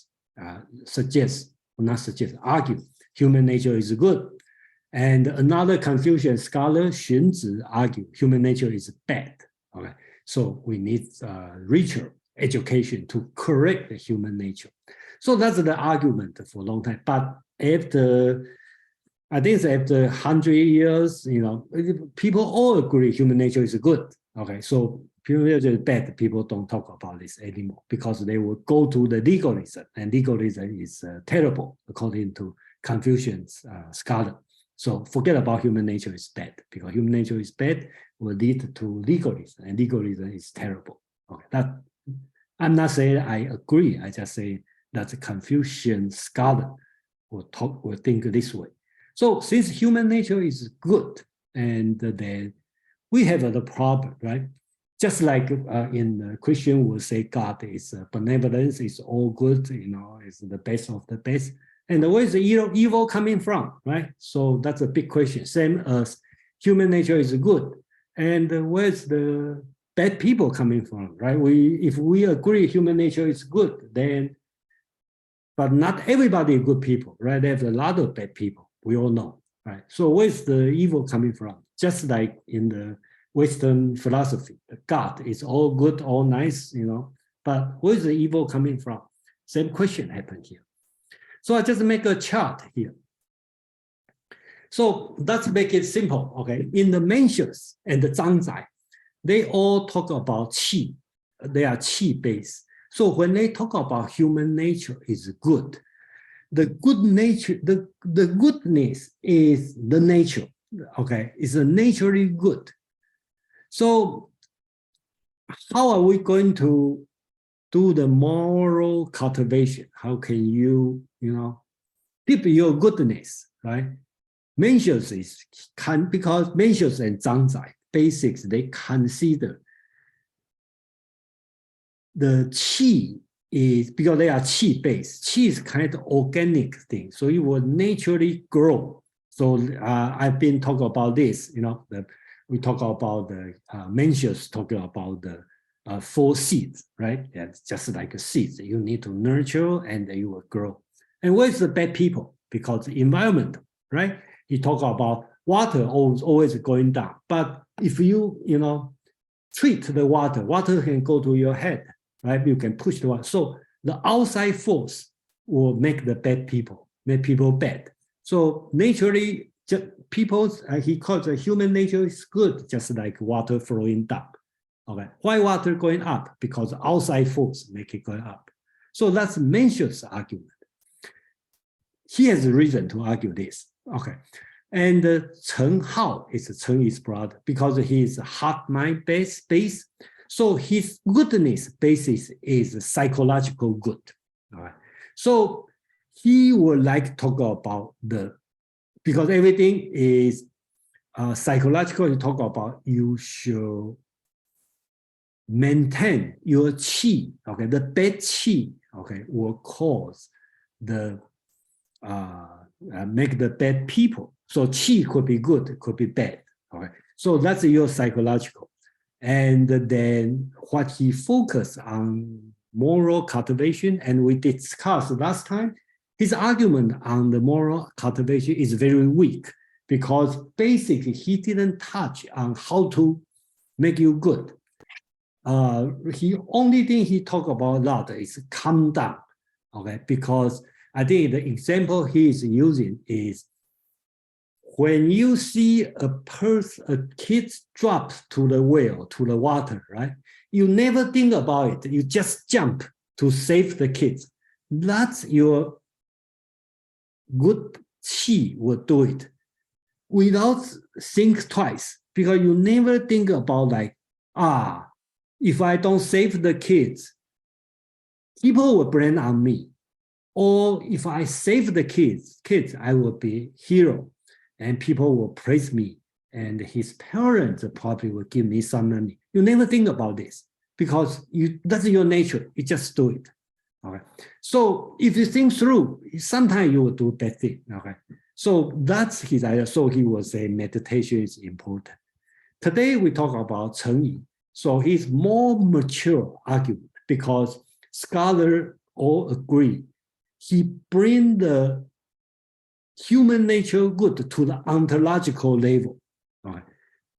argue human nature is good, and another Confucian scholar, Xunzi, argue human nature is bad. Okay, so we need richer education to correct the human nature. So that's the argument for a long time. But after, I think after 100 years, people all agree human nature is good. Okay, so human nature is bad. People don't talk about this anymore because they will go to the legalism, and legalism is terrible according to Confucian's scholar. So forget about human nature is bad, because human nature is bad will lead to legalism, and legalism is terrible. Okay, that I'm not saying I agree. I just say that the Confucian scholar will think this way. So since human nature is good, and then we have the problem, right? Just like in Christian will say God is benevolence, is all good, is the best of the best. And where is the evil coming from, right? So that's a big question. Same as human nature is good, and where's the bad people coming from, right? If we agree human nature is good, then, but not everybody good people, right? There's a lot of bad people, we all know, right? So where's the evil coming from? Just like in the Western philosophy, God is all good, all nice, but where's the evil coming from? Same question happened here. So I just make a chart here. So let's make it simple, okay? In the Mencius and the Zhangzai, they all talk about qi. They are qi based. So when they talk about human nature is good, the good nature, the goodness is the nature, okay? It's a naturally good. So how are we going to do the moral cultivation? How can you, keep your goodness, right? Mencius because Mencius and Zhangzai, basics, they consider the qi is, because they are qi based. Qi is kind of organic thing, so it will naturally grow. So I've been talking about this, we talk about the Mencius talking about the 4 seeds, right? Yeah, just like a seed, you need to nurture and you will grow. And where's the bad people? Because the environment, right? He talk about water always going down, but if you treat the water can go to your head, right? You can push the water. So the outside force will make the bad people, make people bad. So naturally, he calls the human nature is good, just like water flowing down. Okay, why water going up? Because outside force make it going up. So that's Mencius' argument. He has a reason to argue this. Okay, and Cheng Hao is Cheng Yi's brother because he is heart mind based. So his goodness basis is psychological good. All right, so he would like to talk about because everything is psychological. You talk about you should maintain your qi. Okay, the bad qi, okay, will cause the make the bad people. So qi could be good, it could be bad. Okay, so that's your psychological. And then what he focused on moral cultivation, and we discussed last time, his argument on the moral cultivation is very weak because basically he didn't touch on how to make you good. Only thing he talked about a lot is calm down, okay? Because I think the example he is using is when you see a kid drop to the well, to the water, right? You never think about it. You just jump to save the kids. That's your good qi will do it without think twice, because you never think about like, if I don't save the kids, people will blame on me. Or if I save the kids, I will be hero and people will praise me and his parents probably will give me some money. You never think about this because that's your nature. You just do it. Okay. So if you think through, sometimes you will do bad thing. Okay. So that's his idea. So he will say meditation is important. Today we talk about Cheng Yi. So he's more mature argument because scholars all agree. He bring the human nature good to the ontological level. Right?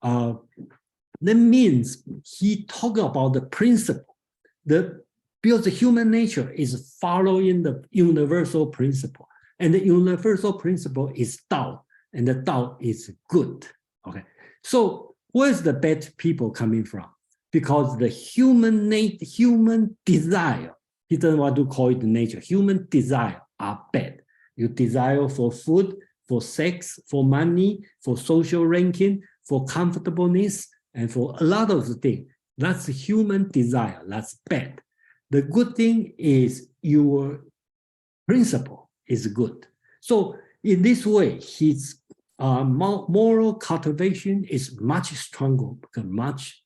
That means he talk about the principle. Because the human nature is following the universal principle. And the universal principle is Tao, and the Tao is good. Okay. So where's the bad people coming from? Because the human desire, he doesn't want to call it nature, human desire are bad. You desire for food, for sex, for money, for social ranking, for comfortableness, and for a lot of things. That's human desire, that's bad. The good thing is your principle is good. So in this way, his moral cultivation is much stronger, much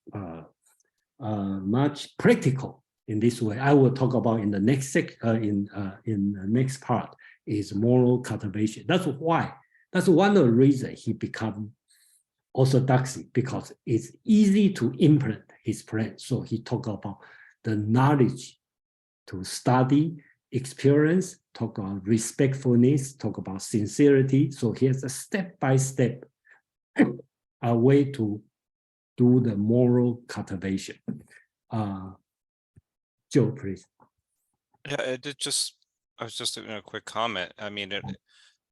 practical in this way. I will talk about in the next in the next part is moral cultivation. That's why. That's one of the reasons he become orthodoxy, because it's easy to implement his plan. So he talk about the knowledge to study, experience, talk about respectfulness, talk about sincerity. So here's a step-by-step way to do the moral cultivation. Joe, please. Yeah, I was just doing a quick comment. I mean,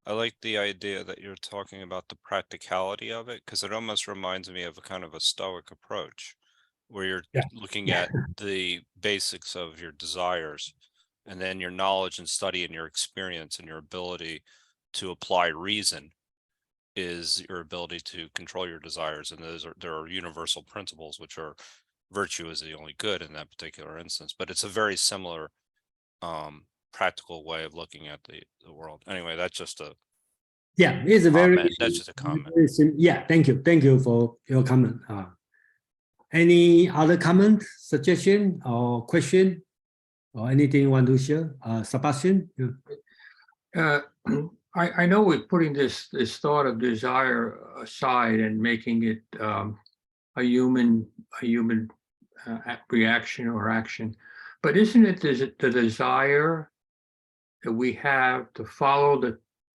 I like the idea that you're talking about the practicality of it, because it almost reminds me of a kind of a Stoic approach, where you're looking at the basics of your desires, and then your knowledge and study and your experience and your ability to apply reason is your ability to control your desires. And there are universal principles, which are virtue is the only good in that particular instance. But it's a very similar practical way of looking at the world. Anyway, that's just a it's a comment. That's just a comment. Yeah, thank you for your comment. Any other comment, suggestion, or question, or anything you want to share? Sebastian? I know we're putting this thought of desire aside and making it a human reaction or action, but isn't it the desire that we have to follow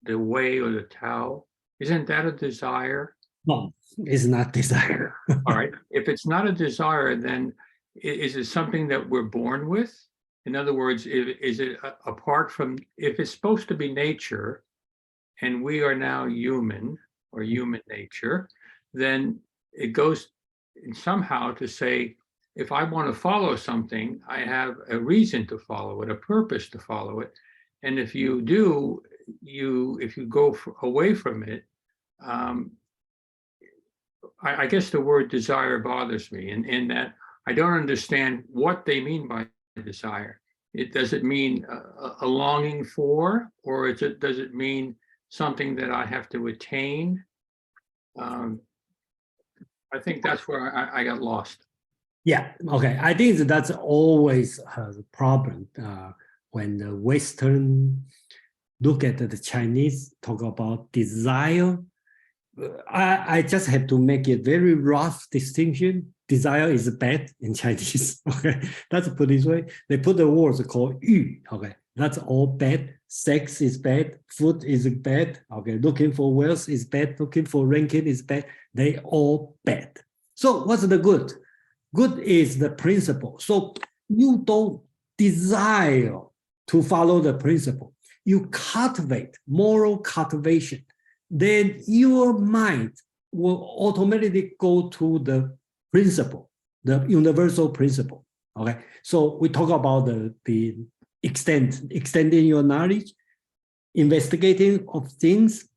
the way or the Tao? Isn't that a desire? No, it's not desire. All right. If it's not a desire, then is it something that we're born with? In other words, is it apart from, if it's supposed to be nature and we are now human or human nature, then it goes somehow to say, if I want to follow something, I have a reason to follow it, a purpose to follow it. And if you do, if you go away from it, I guess the word desire bothers me in that I don't understand what they mean by desire. Does it mean a longing for, or does it mean something that I have to attain? I think that's where I got lost. Yeah, okay. I think that's always a problem when the Western look at the Chinese talk about desire. I just have to make a very rough distinction. Desire is bad in Chinese. Okay, that's put this way. They put the words called yu. Okay, that's all bad. Sex is bad. Food is bad. Okay, looking for wealth is bad. Looking for ranking is bad. They all bad. So what's the good? Good is the principle. So you don't desire to follow the principle. You cultivate moral cultivation. Then your mind will automatically go to the principle, the universal principle. Okay, so we talk about the extending your knowledge, investigating of things,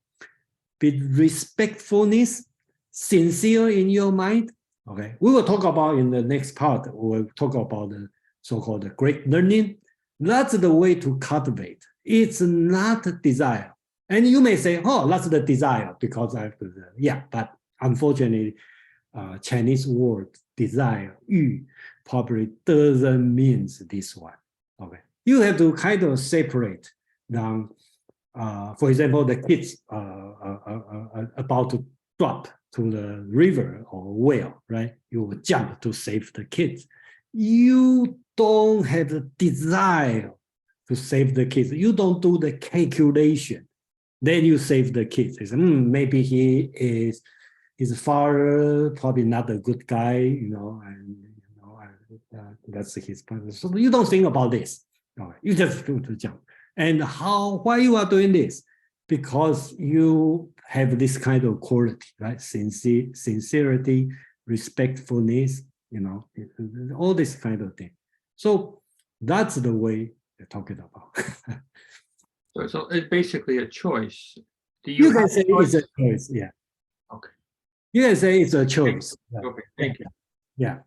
with respectfulness, sincere in your mind. Okay, we will talk about in the next part. We'll talk about the so-called great learning. That's the way to cultivate. It's not desire. And you may say, oh, that's the desire because I have to, but unfortunately, Chinese word desire, yu, probably doesn't mean this one. Okay, you have to kind of separate down for example, the kids about to drop to the river or well, right? You will jump to save the kids. You don't have the desire to save the kids. You don't do the calculation. Then you save the kids. It's, maybe he is his father, probably not a good guy, and that's his person. So you don't think about this. You just go to jump. And why you are doing this? Because you have this kind of quality, right? Sincerity, respectfulness, all this kind of thing. So that's the way they're talking about. So it's basically a choice. Do You have can a say choice? it's a choice, yeah. Okay. You can say it's a choice. Okay, thank you. Yeah.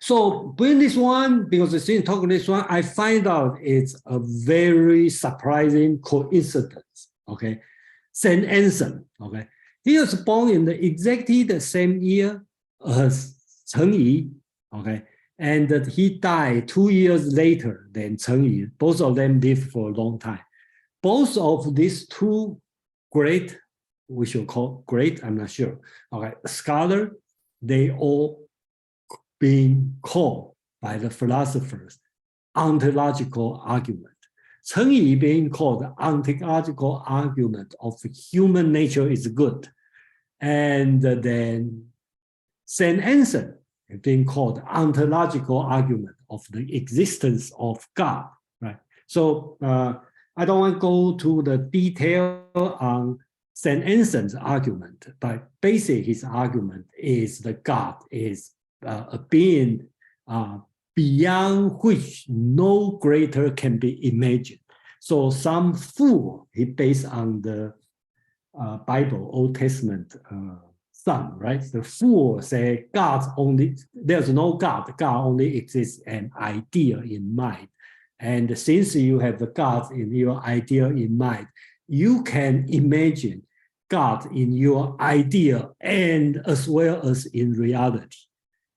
So bring this one, because since talking this one, I find out it's a very surprising coincidence. Okay. Saint Anselm. Okay. He was born in exactly the same year as Cheng Yi. Okay. And that he died 2 years later than Cheng Yi. Both of them lived for a long time. Both of these two great, we should call great, I'm not sure. Okay, scholar, they all being called by the philosophers ontological argument. Cheng Yi being called ontological argument of human nature is good. And then Saint Anselm being called ontological argument of the existence of God, right? So I don't want to go to the detail on Saint Anselm's argument, but basically his argument is that God is a being beyond which no greater can be imagined. So some fool, he based on the Bible, Old Testament son, right? The fool say God only, there's no God, God only exists an idea in mind. And since you have the God in your idea in mind, you can imagine God in your idea and as well as in reality.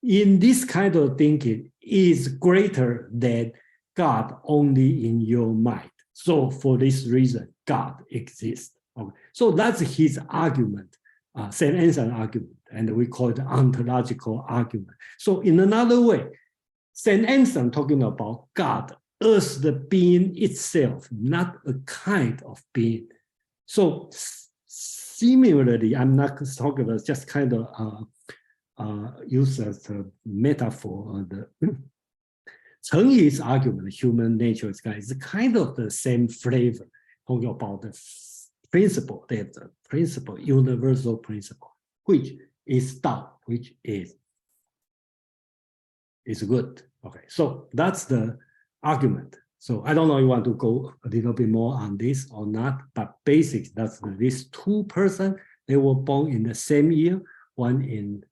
In this kind of thinking is greater than God only in your mind. So for this reason, God exists. Okay. So that's his argument, Saint Anselm argument, and we call it ontological argument. So in another way, Saint Anselm talking about God as the being itself, not a kind of being. So similarly, I'm not talking about just kind of use as a metaphor. The Cheng Yi's argument, human nature is kind of the same flavor, talking about the principle, there's a principle, universal principle, which is Tao, which is good. Okay, so that's the argument. So I don't know if you want to go a little bit more on this or not, but basics, that's these two persons, they were born in the same year, one in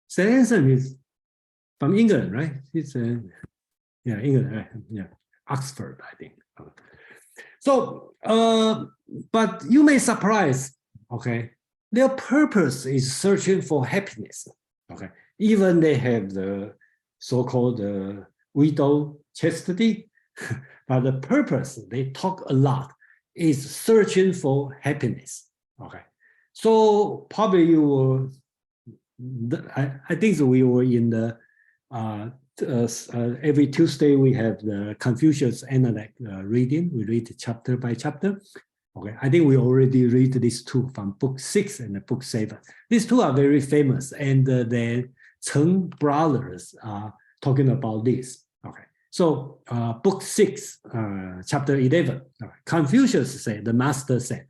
Saint Anselm is from England, right? It's England, right? Yeah, Oxford, I think. So, but you may surprise, okay? Their purpose is searching for happiness, okay? Even they have the so-called widow chastity, but the purpose, they talk a lot, is searching for happiness, okay? So probably you will, I think we were in the, every Tuesday we have the Confucius Analect reading. We read chapter by chapter. Okay, I think we already read these two from book 6 and book 7. These two are very famous, and the Cheng Brothers are talking about this. Okay, so book 6, chapter 11. Confucius said, the master said,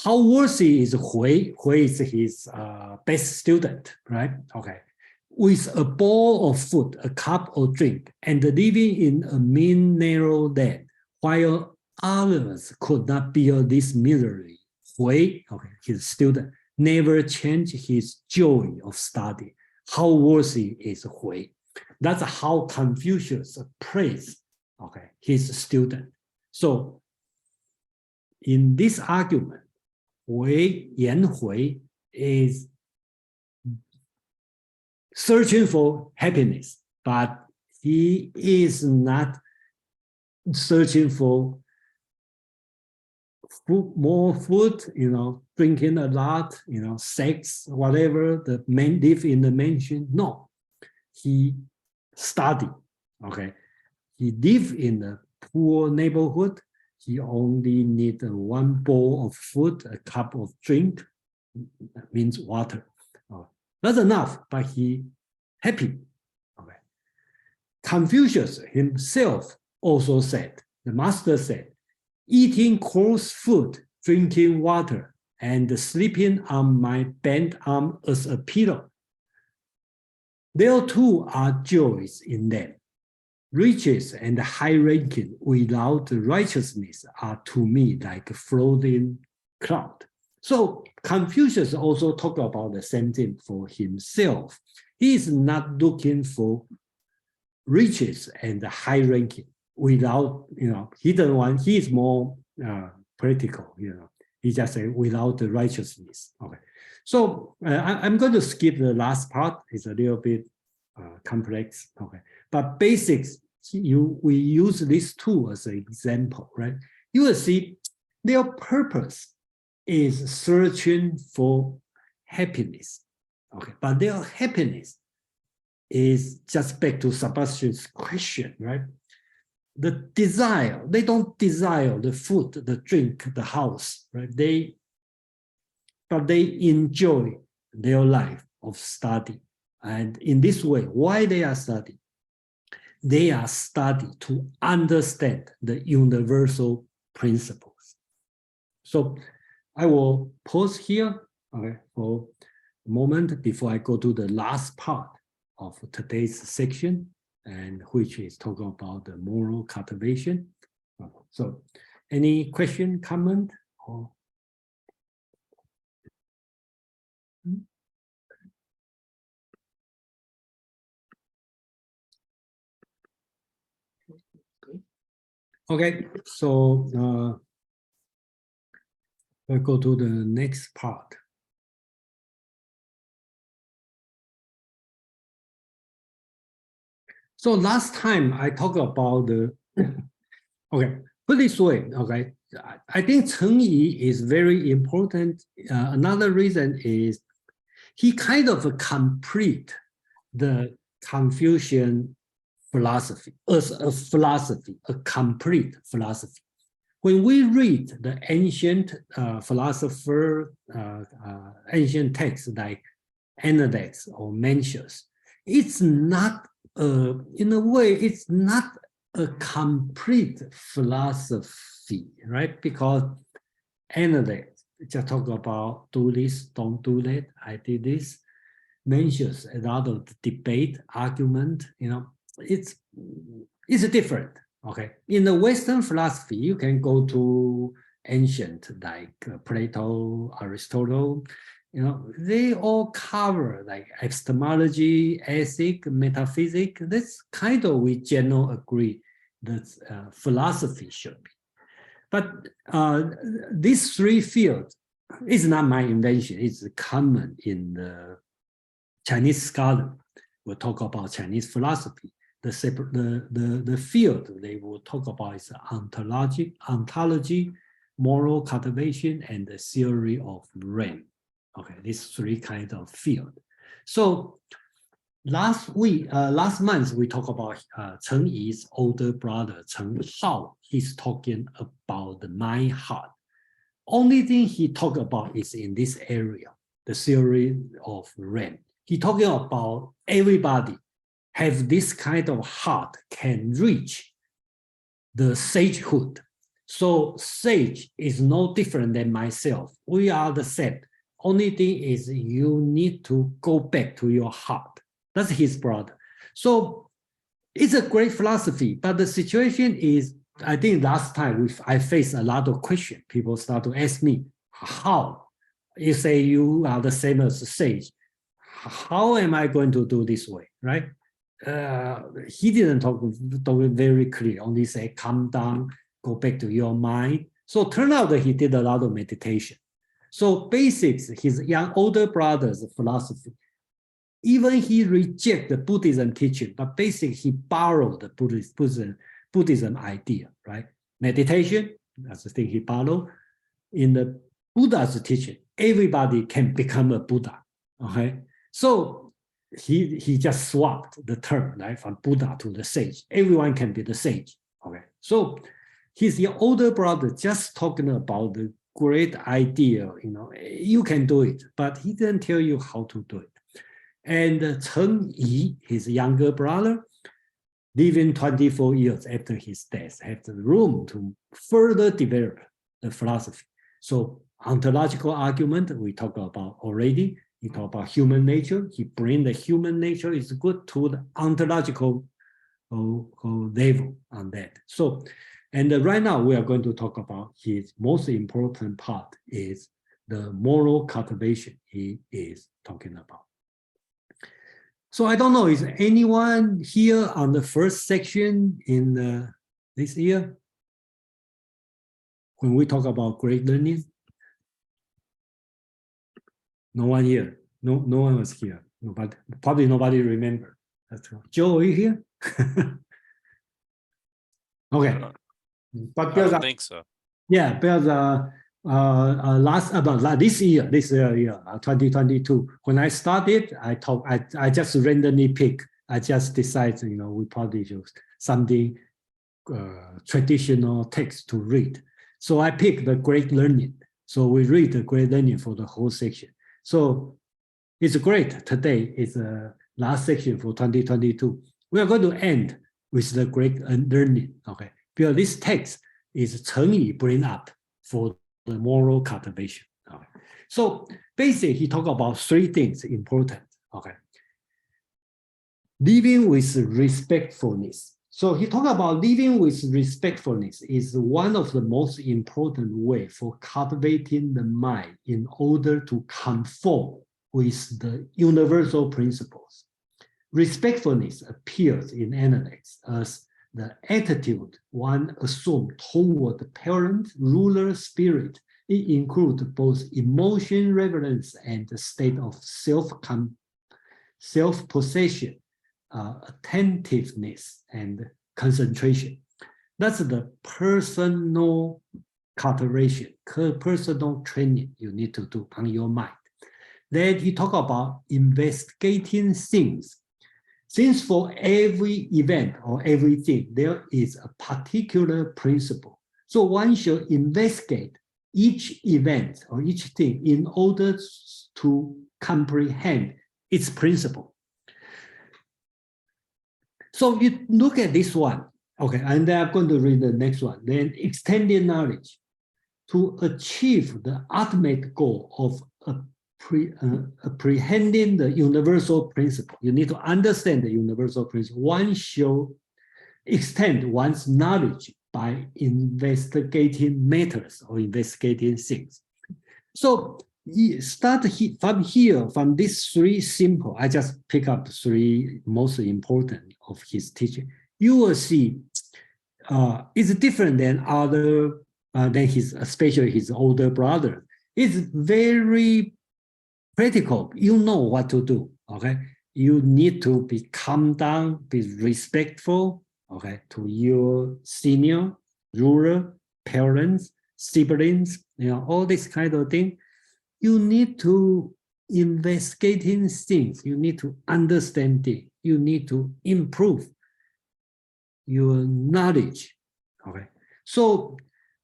how worthy is Hui? Hui is his best student, right? Okay. With a bowl of food, a cup of drink, and living in a mean, narrow den, while others could not bear this misery. Hui, okay, his student, never changed his joy of study. How worthy is Hui? That's how Confucius praised, okay, his student. So in this argument, Yan Hui is searching for happiness, but he is not searching for food, more food, drinking a lot, sex, whatever, the man live in the mansion. No, he studied, okay? He lived in a poor neighborhood. He only need one bowl of food, a cup of drink, that means water. That's enough, but he happy. Okay. Confucius himself also said, the master said, eating coarse food, drinking water, and sleeping on my bent arm as a pillow. There too are joys in them. Riches and high ranking without righteousness are to me like a floating cloud. So Confucius also talked about the same thing for himself. He is not looking for riches and high ranking without, hidden one. He is more practical, He just said without the righteousness. Okay. So I'm going to skip the last part. It's a little bit complex. Okay. But basics, we use these two as an example, right? You will see their purpose is searching for happiness. Okay. But their happiness is just back to Sebastian's question, right? The desire, they don't desire the food, the drink, the house, right? But they enjoy their life of study. And in this way, why they are studying? They are studying to understand the universal principles. So I will pause here, okay, for a moment before I go to the last part of today's section, and which is talking about the moral cultivation. So any question, comment, or? Okay, so we'll go to the next part. So last time I talked about the, okay, put this way, okay, I think Cheng Yi is very important. Another reason is he kind of complete the Confucian philosophy as a philosophy, a complete philosophy. When we read the ancient philosopher, ancient texts like Dynasties or Mencius, it's not, in a way, it's not a complete philosophy, right? Because Dynasties just talk about do this, don't do that, I did this. Mencius, a lot of debate, argument, it's different. Okay, in the Western philosophy, you can go to ancient like Plato, Aristotle. They all cover like epistemology, ethics, metaphysics. That's kind of we generally agree that philosophy should be. But these three fields is not my invention. It's common in the Chinese scholar. We'll talk about Chinese philosophy. The field they will talk about is ontology, moral cultivation, and the theory of realm. Okay, these three kinds of field. So last month we talked about Cheng Yi's older brother Cheng Hao. He's talking about the mind heart. Only thing he talked about is in this area, the theory of realm. He talking about everybody have this kind of heart can reach the sagehood. So sage is no different than myself. We are the same. Only thing is you need to go back to your heart. That's his brother. So it's a great philosophy, but the situation is, I think last time I faced a lot of questions. People start to ask me, how? You say you are the same as a sage. How am I going to do this way, right? He didn't talk very clear, only say, calm down, go back to your mind. So turn out that he did a lot of meditation. So basics, his older brother's philosophy, even he reject the Buddhism teaching, but basically he borrowed the Buddhism idea, right? Meditation, that's the thing he followed. In the Buddha's teaching, everybody can become a Buddha, okay? So he just swapped the term, right, from Buddha to the sage. Everyone can be the sage, okay? So his older brother just talking about the great idea, you can do it, but he didn't tell you how to do it. And Cheng Yi, his younger brother, living 24 years after his death, had the room to further develop the philosophy. So ontological argument, we talked about already. He talked about human nature. He bring the human nature is good to the ontological level on that. So, and right now we are going to talk about his most important part is the moral cultivation he is talking about. So I don't know, is anyone here on the first section in this year? When we talk about great learning? No one here. No one was here. Nobody, probably nobody remember. That's true. Joe, are you here? Okay. But I because don't think so. yeah, because this year, 2022, when I started, I just randomly pick. I just decided, we probably use something traditional text to read. So I picked the Great Learning. So we read the Great Learning for the whole section. So it's great. Today is the last section for 2022. We are going to end with the Great Learning, okay? Because this text is Cheng Yi bring up for the moral cultivation. Okay. So basically, he talked about three things important. Okay. Living with respectfulness. So he talked about living with respectfulness is one of the most important way for cultivating the mind in order to conform with the universal principles. Respectfulness appears in analects as the attitude one assumes toward the parent, ruler, spirit. It includes both emotion, reverence, and the state of self-possession, attentiveness, and concentration. That's the personal cultivation, personal training you need to do on your mind. Then he talked about investigating things. Since for every event or everything, there is a particular principle. So one should investigate each event or each thing in order to comprehend its principle. So you look at this one, okay, and then I'm going to read the next one. Then extended knowledge. To achieve the ultimate goal of apprehending the universal principle, you need to understand the universal principle. One should extend one's knowledge by investigating matters or investigating things. So start from here, from these three simple, I just pick up three most important of his teaching. You will see it's different than other, than especially his older brother. It's very practical. You know what to do, okay? You need to be calm down, be respectful, okay, to your senior, ruler, parents, siblings, all this kind of thing. You need to investigate things. You need to understand it. You need to improve your knowledge, okay? So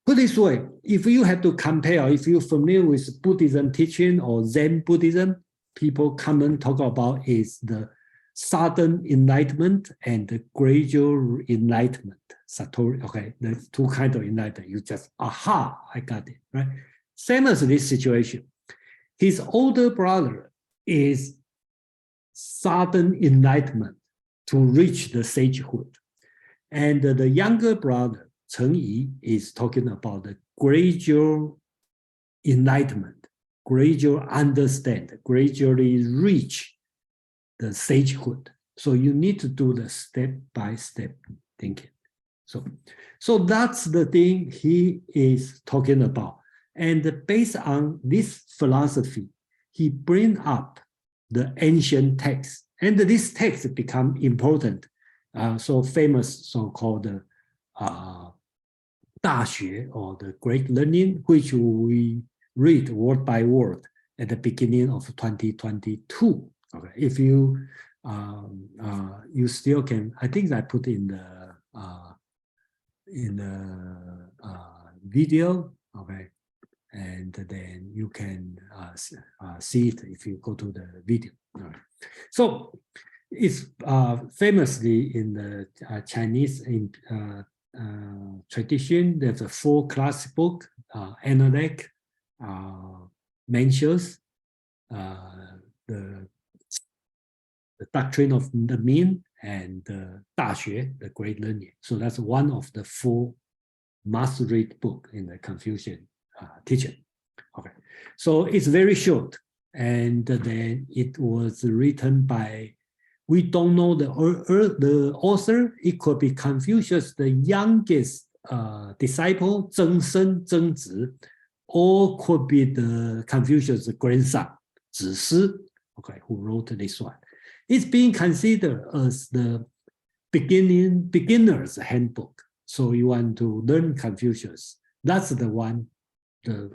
put this way, if you have to compare, if you're familiar with Buddhism teaching or Zen Buddhism, people commonly talk about is the sudden enlightenment and the gradual enlightenment. Satori, okay, there's two kinds of enlightenment. You just, aha, I got it, right? Same as this situation. His older brother is sudden enlightenment to reach the sagehood. And the younger brother, Cheng Yi, is talking about the gradual enlightenment, gradual understand, gradually reach the sagehood. So you need to do the step-by-step thinking. So that's the thing he is talking about. And based on this philosophy, he brings up the ancient text. And this text become important. So famous so-called 大学, or the Great Learning, which we read word by word at the beginning of 2022. Okay, if you you still can, I think I put in the video. Okay, and then you can see it if you go to the video. All right. So it's famously in the Chinese tradition. There's a 4 classic book: Analect, Mencius, the Doctrine of the Mean, and the 大学, the Great Learning. So that's one of the 4 must-read book in the Confucian teaching. Okay, so it's very short, and then it was written by, we don't know the author. It could be Confucius, the youngest disciple, Zheng Shen, Zheng Zi, or could be the Confucius' grandson, Zi Si, okay, who wrote this one. It's being considered as the beginner's handbook. So you want to learn Confucius, that's the one, the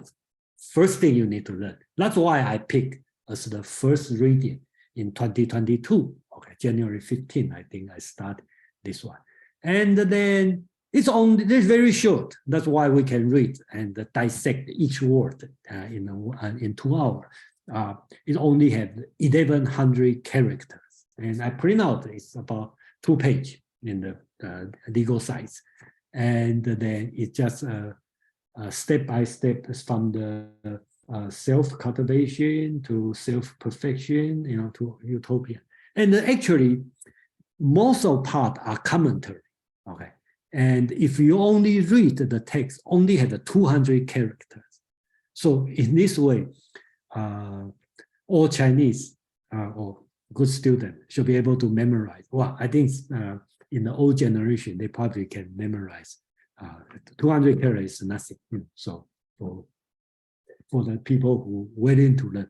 first thing you need to learn. That's why I picked as the first reading in 2022. Okay, January 15, I think I started this one. And then it's very short. That's why we can read and dissect each word in 2 hours. It only has 1,100 characters. And I print out, it's about 2 pages in the legal size. And then it's just step by step from the self-cultivation to self-perfection, to utopia. And actually, most of part are commentary, okay? And if you only read the text, only have 200 characters. So in this way, all Chinese or good students should be able to memorize. Well, I think in the old generation, they probably can memorize 200 characters is nothing. So for the people who willing to learn.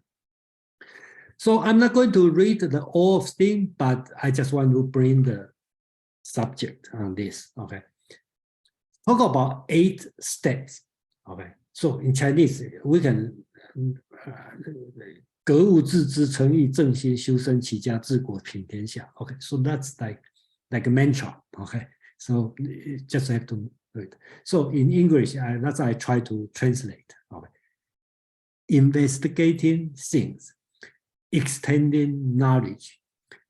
So I'm not going to read the all of thing, but I just want to bring the subject on this. Okay, talk about 8 steps. Okay, so in Chinese we can 格物致知、诚意、正心、修身、齐家、治国、平天下. Okay, so that's like a mantra. Okay, so you just have to read. So in English, that's I try to translate. Okay, investigating things, extending knowledge,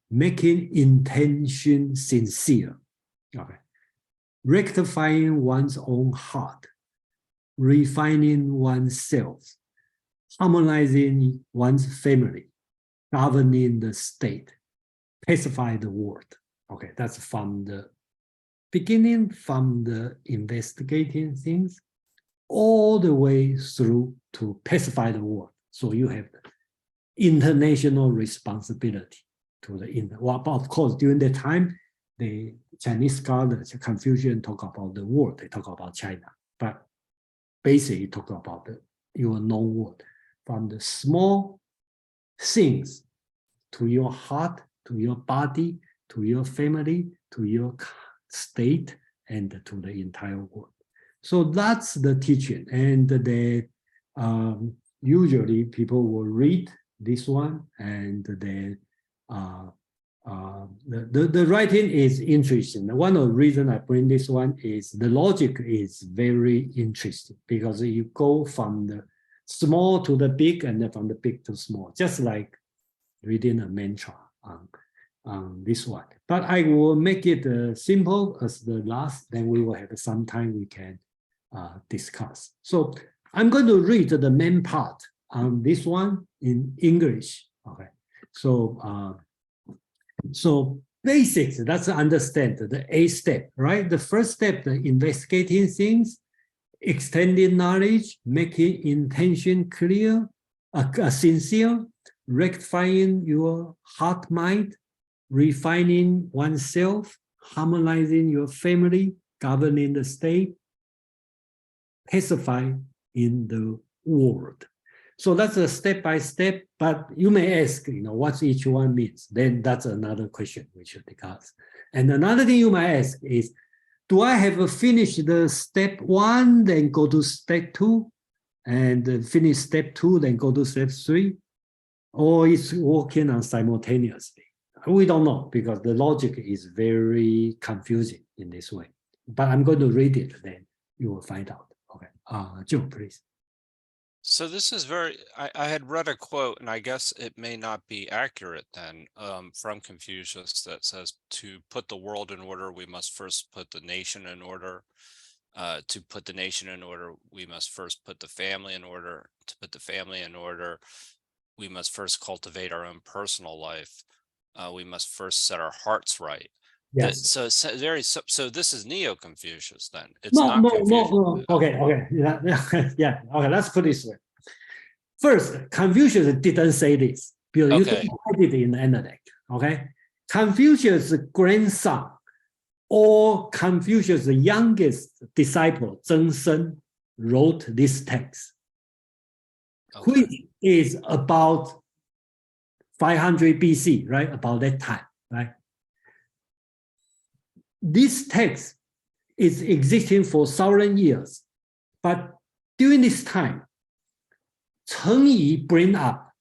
making intention sincere. Okay, rectifying one's own heart, refining oneself, harmonizing one's family, governing the state, pacify the world. Okay, that's from the beginning, from the investigating things, all the way through to pacify the world. So you have international responsibility to the well, of course, during that time, the Chinese scholars, Confucian, talk about the world, they talk about China, but basically talk about your known world, from the small things to your heart, to your body, to your family, to your state, and to the entire world. So that's the teaching, and usually people will read this one, and then the writing is interesting. One of the reasons I bring this one is the logic is very interesting, because you go from the small to the big, and then from the big to small, just like reading a mantra on this one. But I will make it simple as the last, then we will have some time we can discuss. So I'm going to read the main part on this one in English. Okay, so so basics, that's understand the 8 step, right? The first step, the investigating things, extending knowledge, making intention clear, sincere, rectifying your heart mind, refining oneself, harmonizing your family, governing the state, pacify in the world. So that's a step by step, but you may ask, what each one means. Then that's another question we should discuss. And another thing you might ask is, do I have to finish the step 1, then go to step 2, and finish step 2, then go to step 3? Or it's working on simultaneously? We don't know, because the logic is very confusing in this way. But I'm going to read it, then you will find out. Okay, Joe, please. So this is very, I had read a quote, and I guess it may not be accurate then, from Confucius that says, to put the world in order, we must first put the nation in order. To put the nation in order, we must first put the family in order. To put the family in order, we must first cultivate our own personal life. We must first set our hearts right. Yes. So this is Neo-Confucius then. It's No, not no, Confucius. no. Okay. Yeah, yeah. Okay, let's put it this way. First, Confucius didn't say this, because you Okay. don't find it in anything. Okay, Confucius' grandson, or Confucius' youngest disciple, Zheng Sen, wrote this text, Okay. which is about 500 BC, right? About that time, right? This text is existing for 1,000 years, but during this time, Cheng Yi bring up,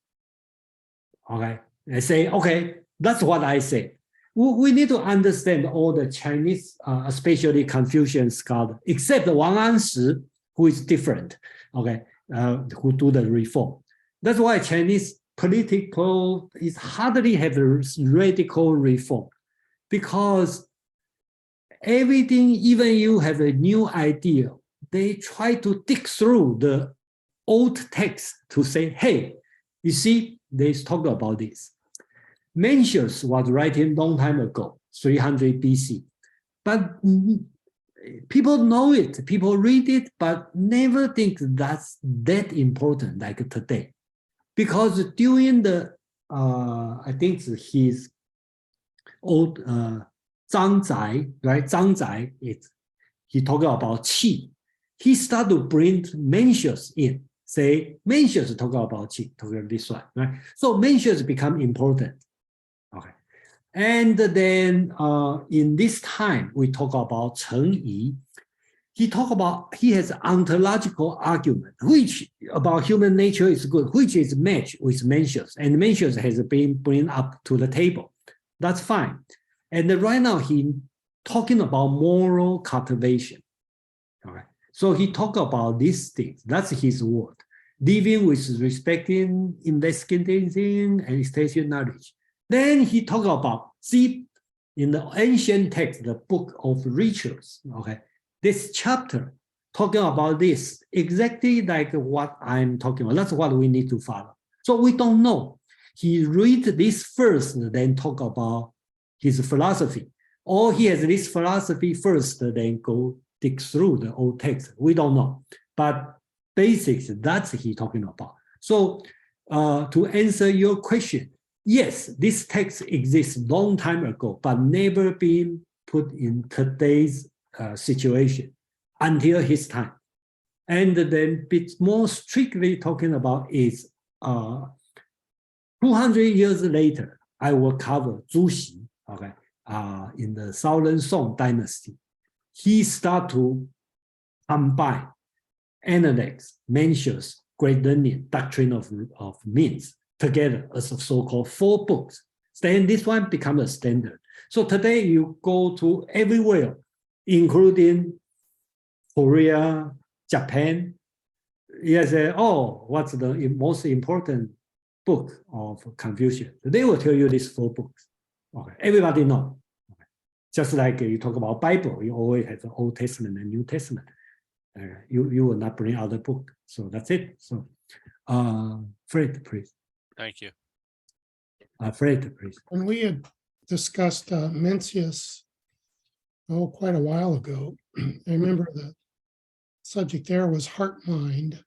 okay, they say, okay, that's what I say. We need to understand all the Chinese, especially Confucian scholars, except Wang Anshi, who is different, okay, who do the reform. That's why Chinese political is hardly have a radical reform, because everything, even you have a new idea, they try to dig through the old text to say, hey, you see, they talk about this. Mencius was writing long time ago, 300 BC, but people know it, people read it, but never think that's that important like today. Because during the, I think his old Zhang Zai, right? Zhang Zai, he talked about qi. He started to bring Mencius in. Say, Mencius talk about qi, talk about this one, right? So Mencius become important. Okay. And then in this time, we talk about Cheng Yi. He has ontological argument, which about human nature is good, which is matched with Mencius, and Mencius has been bring up to the table. That's fine. And right now he talking about moral cultivation. All right. So he talk about these things. That's his word. Living with respecting, investigating, and extension knowledge. Then he talk about, see, in the ancient text, the book of rituals, okay, this chapter talking about this, exactly like what I'm talking about. That's what we need to follow. So we don't know. He read this first, then talk about his philosophy. Or he has this philosophy first, then go dig through the old text. We don't know. But basics, that's he talking about. So to answer your question, yes, this text exists long time ago, but never been put in today's situation until his time. And then bit more strictly talking about is 200 years later, I will cover Zhu Xi, okay, in the Southern Song Dynasty. He start to combine analects, Mencius, great learning, doctrine of means together as a so-called 4 books. Then this one becomes a standard. So today you go to everywhere, including Korea, Japan. You say, oh, what's the most important book of Confucius? They will tell you these 4 books. Okay, everybody know. Okay. Just like you talk about Bible, you always have the Old Testament and New Testament. You will not bring other book. So that's it. So, Fred, please. Thank you. Fred, please. When we had discussed Mencius, quite a while ago, I remember the subject there was heart-mind,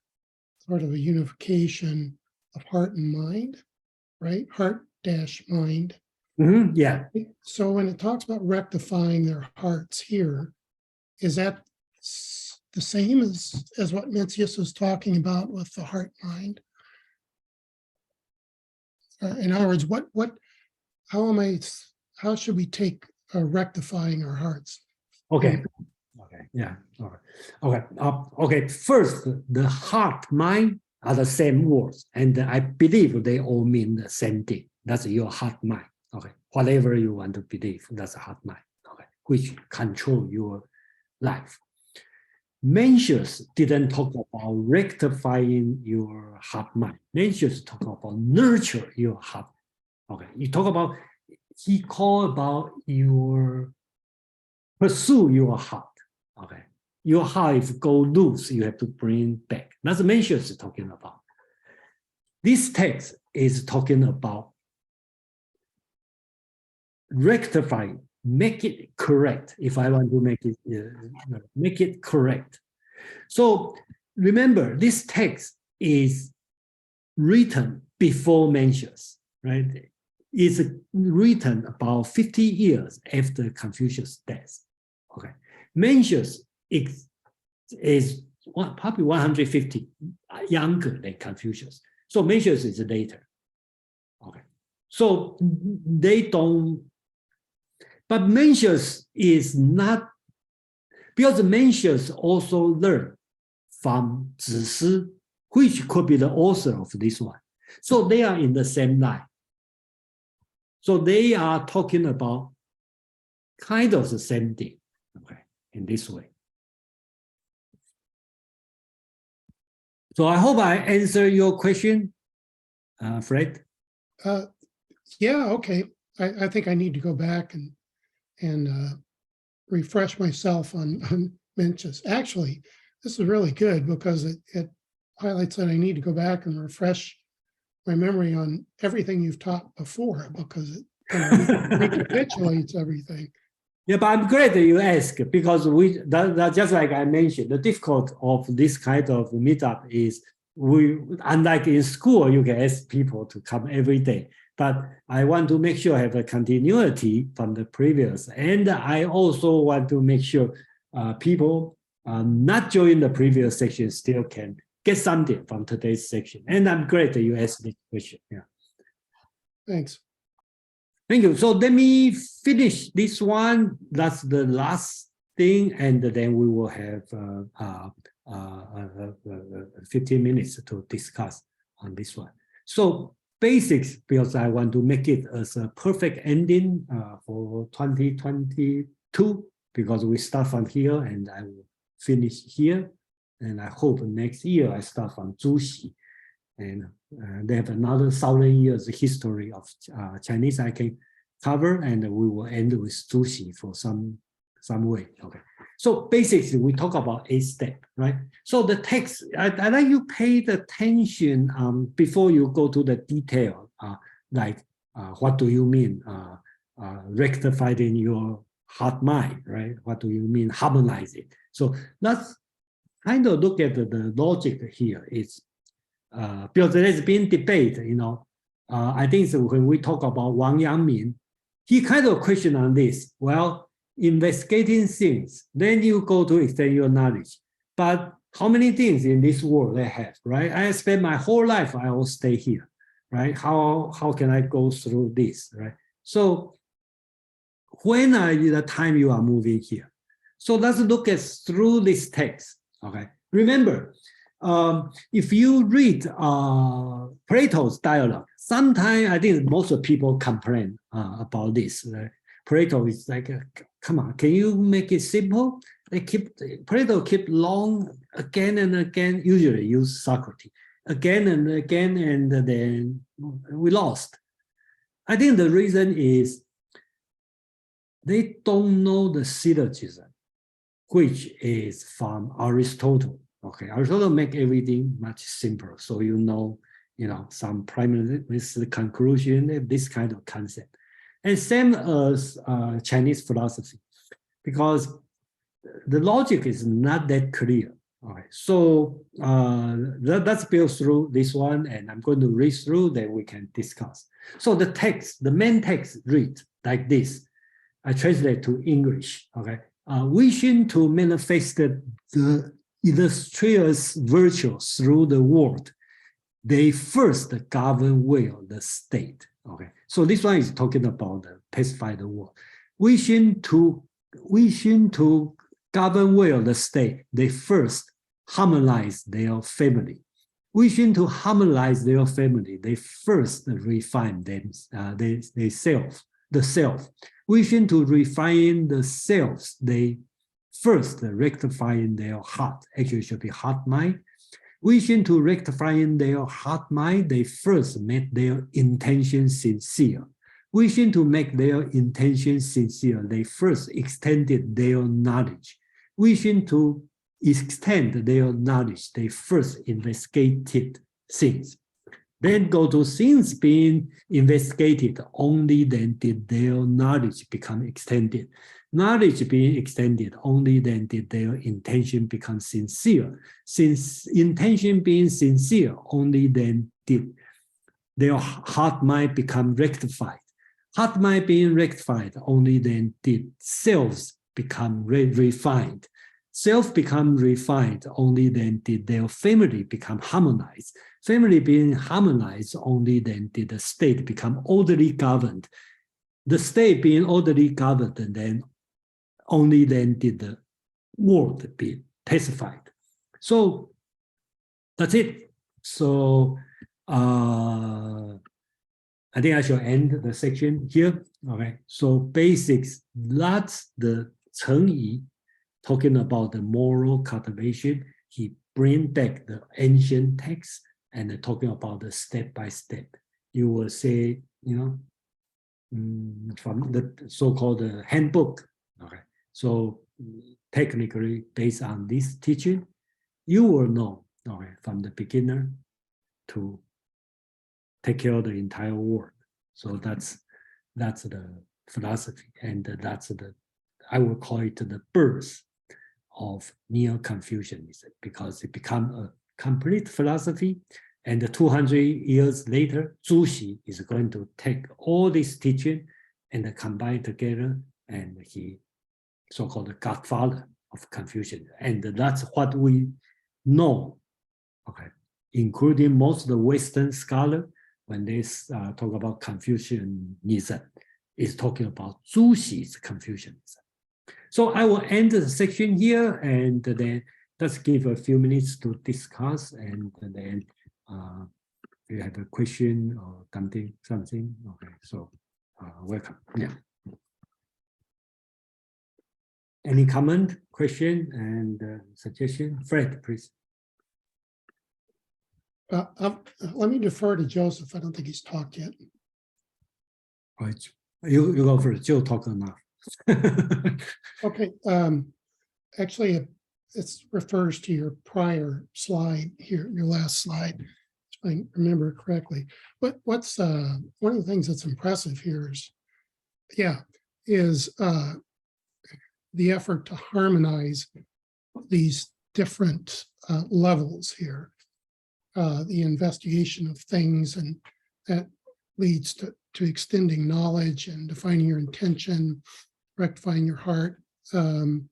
sort of a unification of heart and mind, right? Heart-mind. Yeah. So when it talks about rectifying their hearts here, is that the same as what Mencius was talking about with the heart-mind? In other words, how should we take rectifying our hearts? Okay. Okay, yeah, all right. Okay, okay. First, the heart, mind are the same words, and I believe they all mean the same thing. That's your heart, mind. Okay, whatever you want to believe, that's a heart, mind. Okay, which control your life. Mencius didn't talk about rectifying your heart, mind. Mencius talk about nurture your heart. Okay, you talk about, he called about your pursue your heart. Okay, your heart if go loose, you have to bring back. That's what Mencius is talking about. This text is talking about rectifying, make it correct. If I want to make it correct. So remember, this text is written before Mencius, right? It's written about 50 years after Confucius' death. Okay, Mencius is probably 150 younger than Confucius. So Mencius is later. Okay, so they don't. But Mencius is not, because Mencius also learned from Zisi, which could be the author of this one. So they are in the same line. So they are talking about kind of the same thing, okay, in this way. So I hope I answer your question, Fred. Yeah, okay. I think I need to go back and refresh myself on Mencius. Actually, this is really good because it highlights that I need to go back and refresh my memory on everything you've taught before, because it recapitulates everything. Yeah, but I'm glad that you ask, because just like I mentioned, the difficulty of this kind of meetup is unlike in school, you can ask people to come every day. But I want to make sure I have a continuity from the previous. And I also want to make sure people not join the previous section still can get something from today's section. And I'm glad that you asked this question. Yeah. Thanks. Thank you. So let me finish this one. That's the last thing. And then we will have 15 minutes to discuss on this one. So basics, because I want to make it as a perfect ending for 2022, because we start from here and I will finish here. And I hope next year I start from Zhuxi. And they have another 1,000 years history of Chinese I can cover, and we will end with Zhuxi for some way. Okay. So basically, we talk about 8 steps, right? So the text, I like you pay the attention before you go to the detail, like what do you mean rectified in your heart mind, right? What do you mean harmonize it? So let's kind of look at the logic here. It's because there's been debate, you know. I think so when we talk about Wang Yangmin, he kind of questioned on this. Well, investigating things, then you go to extend your knowledge. But how many things in this world I have, right? I spend my whole life, I will stay here, right? How can I go through this, right? So when are the time you are moving here? So let's look at through this text, okay? Remember, if you read Plato's dialogue, sometimes I think most of people complain about this. Right? Plato is like, come on, can you make it simple? Plato keep long again and again, usually use Socrates, again and again, and then we lost. I think the reason is they don't know the syllogism, which is from Aristotle. Okay, Aristotle make everything much simpler, so you know some primary conclusion, this kind of concept, and same as Chinese philosophy, because the logic is not that clear. All right, so let's build through this one, and I'm going to read through, then we can discuss. So the text, the main text, read like this. I translate to English. Okay, wishing to manifest the illustrious virtues through the world, they first govern well the state. Okay, so this one is talking about the pacify the world. Wishing to govern well the state, they first harmonize their family. Wishing to harmonize their family, they first refine them, the self. Wishing to refine the selves, they first rectify in their heart. Actually, it should be heart mind. Wishing to rectify in their heart mind, they first make their intention sincere. Wishing to make their intention sincere, they first extended their knowledge. Wishing to extend their knowledge, they first investigated things. Then go to things being investigated, only then did their knowledge become extended. Knowledge being extended, only then did their intention become sincere. Since intention being sincere, only then did their heart mind become rectified. Heart mind being rectified, only then did selves become refined. Self become refined, only then did their family become harmonized. Family being harmonized, only then did the state become orderly governed. The state being orderly governed, and then only then did the world be pacified. So that's it. So I think I shall end the section here. Okay. So basics, that's the Cheng Yi talking about the moral cultivation. He bring back the ancient text and talking about the step by step. You will say, from the so-called handbook. Okay. So technically, based on this teaching, you will know, okay, from the beginner to take care of the entire world. So that's the philosophy, and that's I would call it the birth of Neo-Confucianism, because it became a complete philosophy. And 200 years later, Zhu Xi is going to take all this teaching and combine together, and he so-called the godfather of Confucianism. And that's what we know, okay, including most of the Western scholars, when they talk about Confucianism, is talking about Zhu Xi's Confucianism. So I will end the section here, and then let's give a few minutes to discuss, and then if you have a question or something, okay, so welcome. Yeah. Any comment, question, and suggestion? Fred, please. Let me defer to Joseph. I don't think he's talked yet. All right. You go first. Joe talk enough. Okay. Actually, it refers to your prior slide here, your last slide, if I remember correctly. But what's one of the things that's impressive here is the effort to harmonize these different levels here. The investigation of things, and that leads to extending knowledge and defining your intention, rectifying your heart, and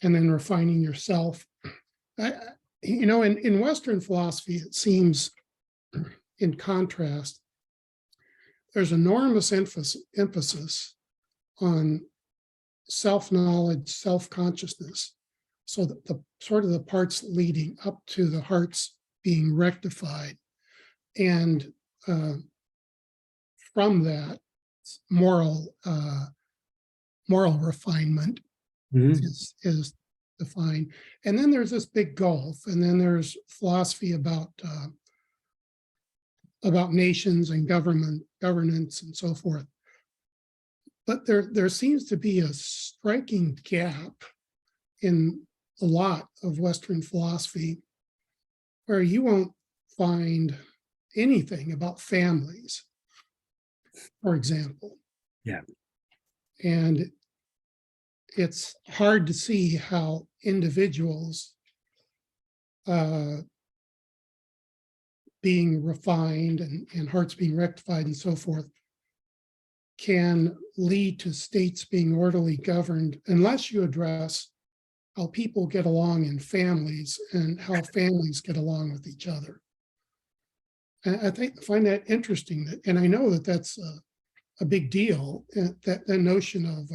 then refining yourself. In Western philosophy, it seems, in contrast, there's enormous emphasis on self-knowledge, self-consciousness. So that the sort of the parts leading up to the hearts being rectified, and from that, moral refinement is defined. And then there's this big gulf, and then there's philosophy about nations and governance and so forth. But there seems to be a striking gap in a lot of Western philosophy where you won't find anything about families, for example. Yeah. And it's hard to see how individuals being refined and hearts being rectified and so forth can lead to states being orderly governed unless you address how people get along in families and how families get along with each other. And I find that interesting, and I know that that's a big deal, that notion of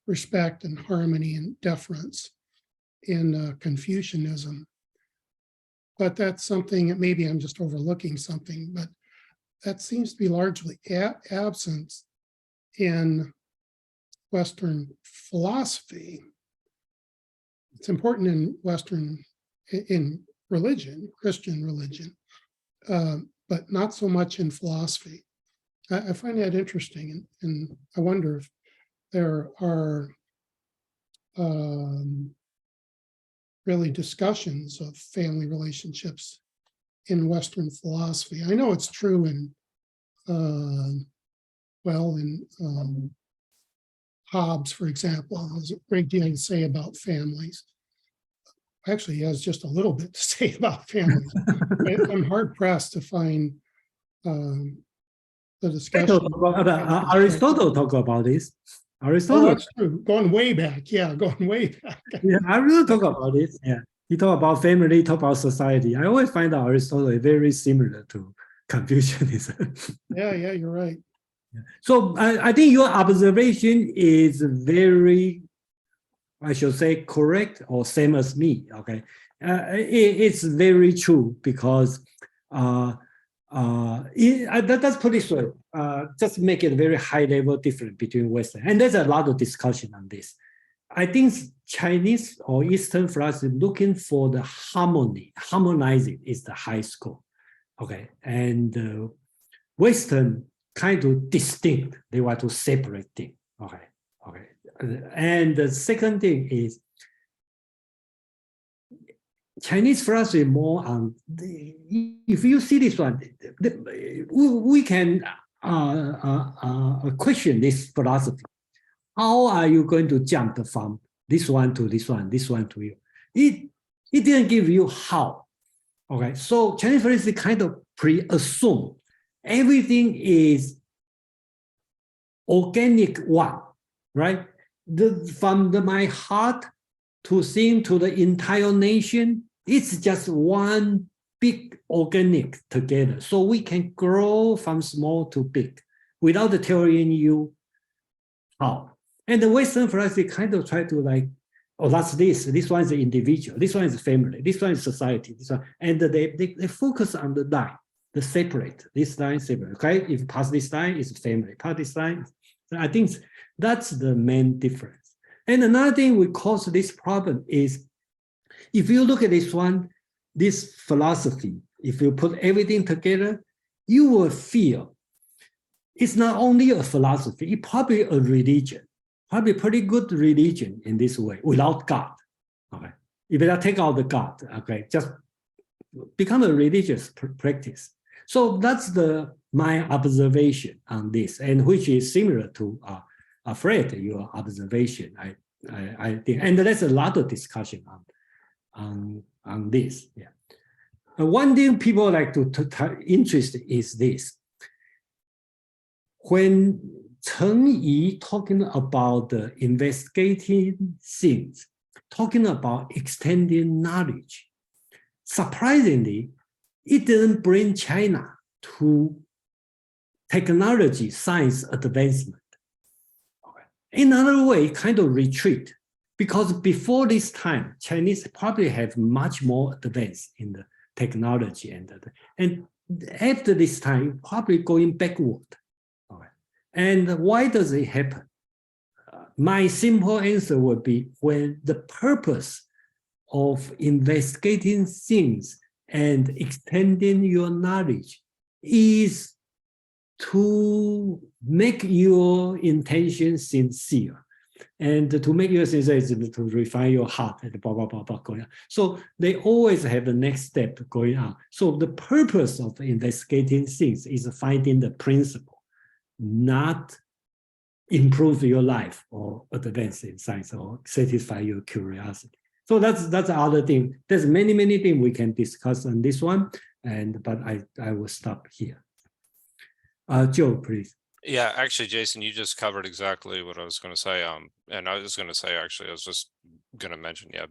respect and harmony and deference in Confucianism. But that's something that maybe I'm just overlooking something, but that seems to be largely absent in Western philosophy. It's important in in religion, Christian religion, but not so much in philosophy. I find that interesting, and I wonder if there are really discussions of family relationships in Western philosophy. I know it's true in, Hobbes, for example, there's a great deal to say about families. Actually, he has just a little bit to say about families. I'm hard pressed to find the discussion. Aristotle talk about this. Oh, Aristotle, that's true. Going way back. Yeah, going way back. yeah, I really talk about this. Yeah, he talk about family, talk about society. I always find that Aristotle is very similar to Confucianism. Yeah, you're right. So I think your observation is very, I should say, correct or same as me. Okay, it's very true because let's put it this way. Just make it very high level different between Western, and there's a lot of discussion on this. I think Chinese or Eastern philosophy looking for the harmony, harmonizing is the high school. Okay, and Western kind of distinct. They want to separate things. Okay. And the second thing is Chinese philosophy more on if you see this one, we can question this philosophy. How are you going to jump from this one to this one to you? It didn't give you how. Okay, so Chinese philosophy kind of pre-assume everything is organic one, right? From my heart to sing to the entire nation, it's just one big organic together. So we can grow from small to big without telling you how. And the Western philosophy kind of try to like, oh, that's this one is the individual, this one is family, this one is society, this one, and they focus on the line, the separate, this line separate, okay? If you pass this line, it's family, pass this line. So I think that's the main difference. And another thing we cause this problem is, if you look at this one, this philosophy, if you put everything together, you will feel it's not only a philosophy, it's probably a religion, probably a pretty good religion in this way, without God. Okay, you better take out the God. Okay, just become a religious practice. So that's my observation on this, and which is similar to Fred, your observation. I think, and there's a lot of discussion on this. Yeah. One thing people like to interest is this. When Cheng Yi talking about the investigating things, talking about extending knowledge, surprisingly, it didn't bring China to technology, science advancement. In another way, kind of retreat, because before this time, Chinese probably have much more advanced in the technology, and after this time, probably going backward. Okay. And why does it happen? My simple answer would be when the purpose of investigating things and extending your knowledge is to make your intention sincere, and to make your sincere is to refine your heart and blah, blah, blah, blah, going on. So they always have the next step going on. So the purpose of investigating things is finding the principle, not improve your life or advance in science or satisfy your curiosity. So that's the other thing. There's many things we can discuss on this one, but I will stop here. Joe, please. Yeah, actually, Jason, you just covered exactly what I was going to say. And I was going to say, actually, I was just going to mention, yeah,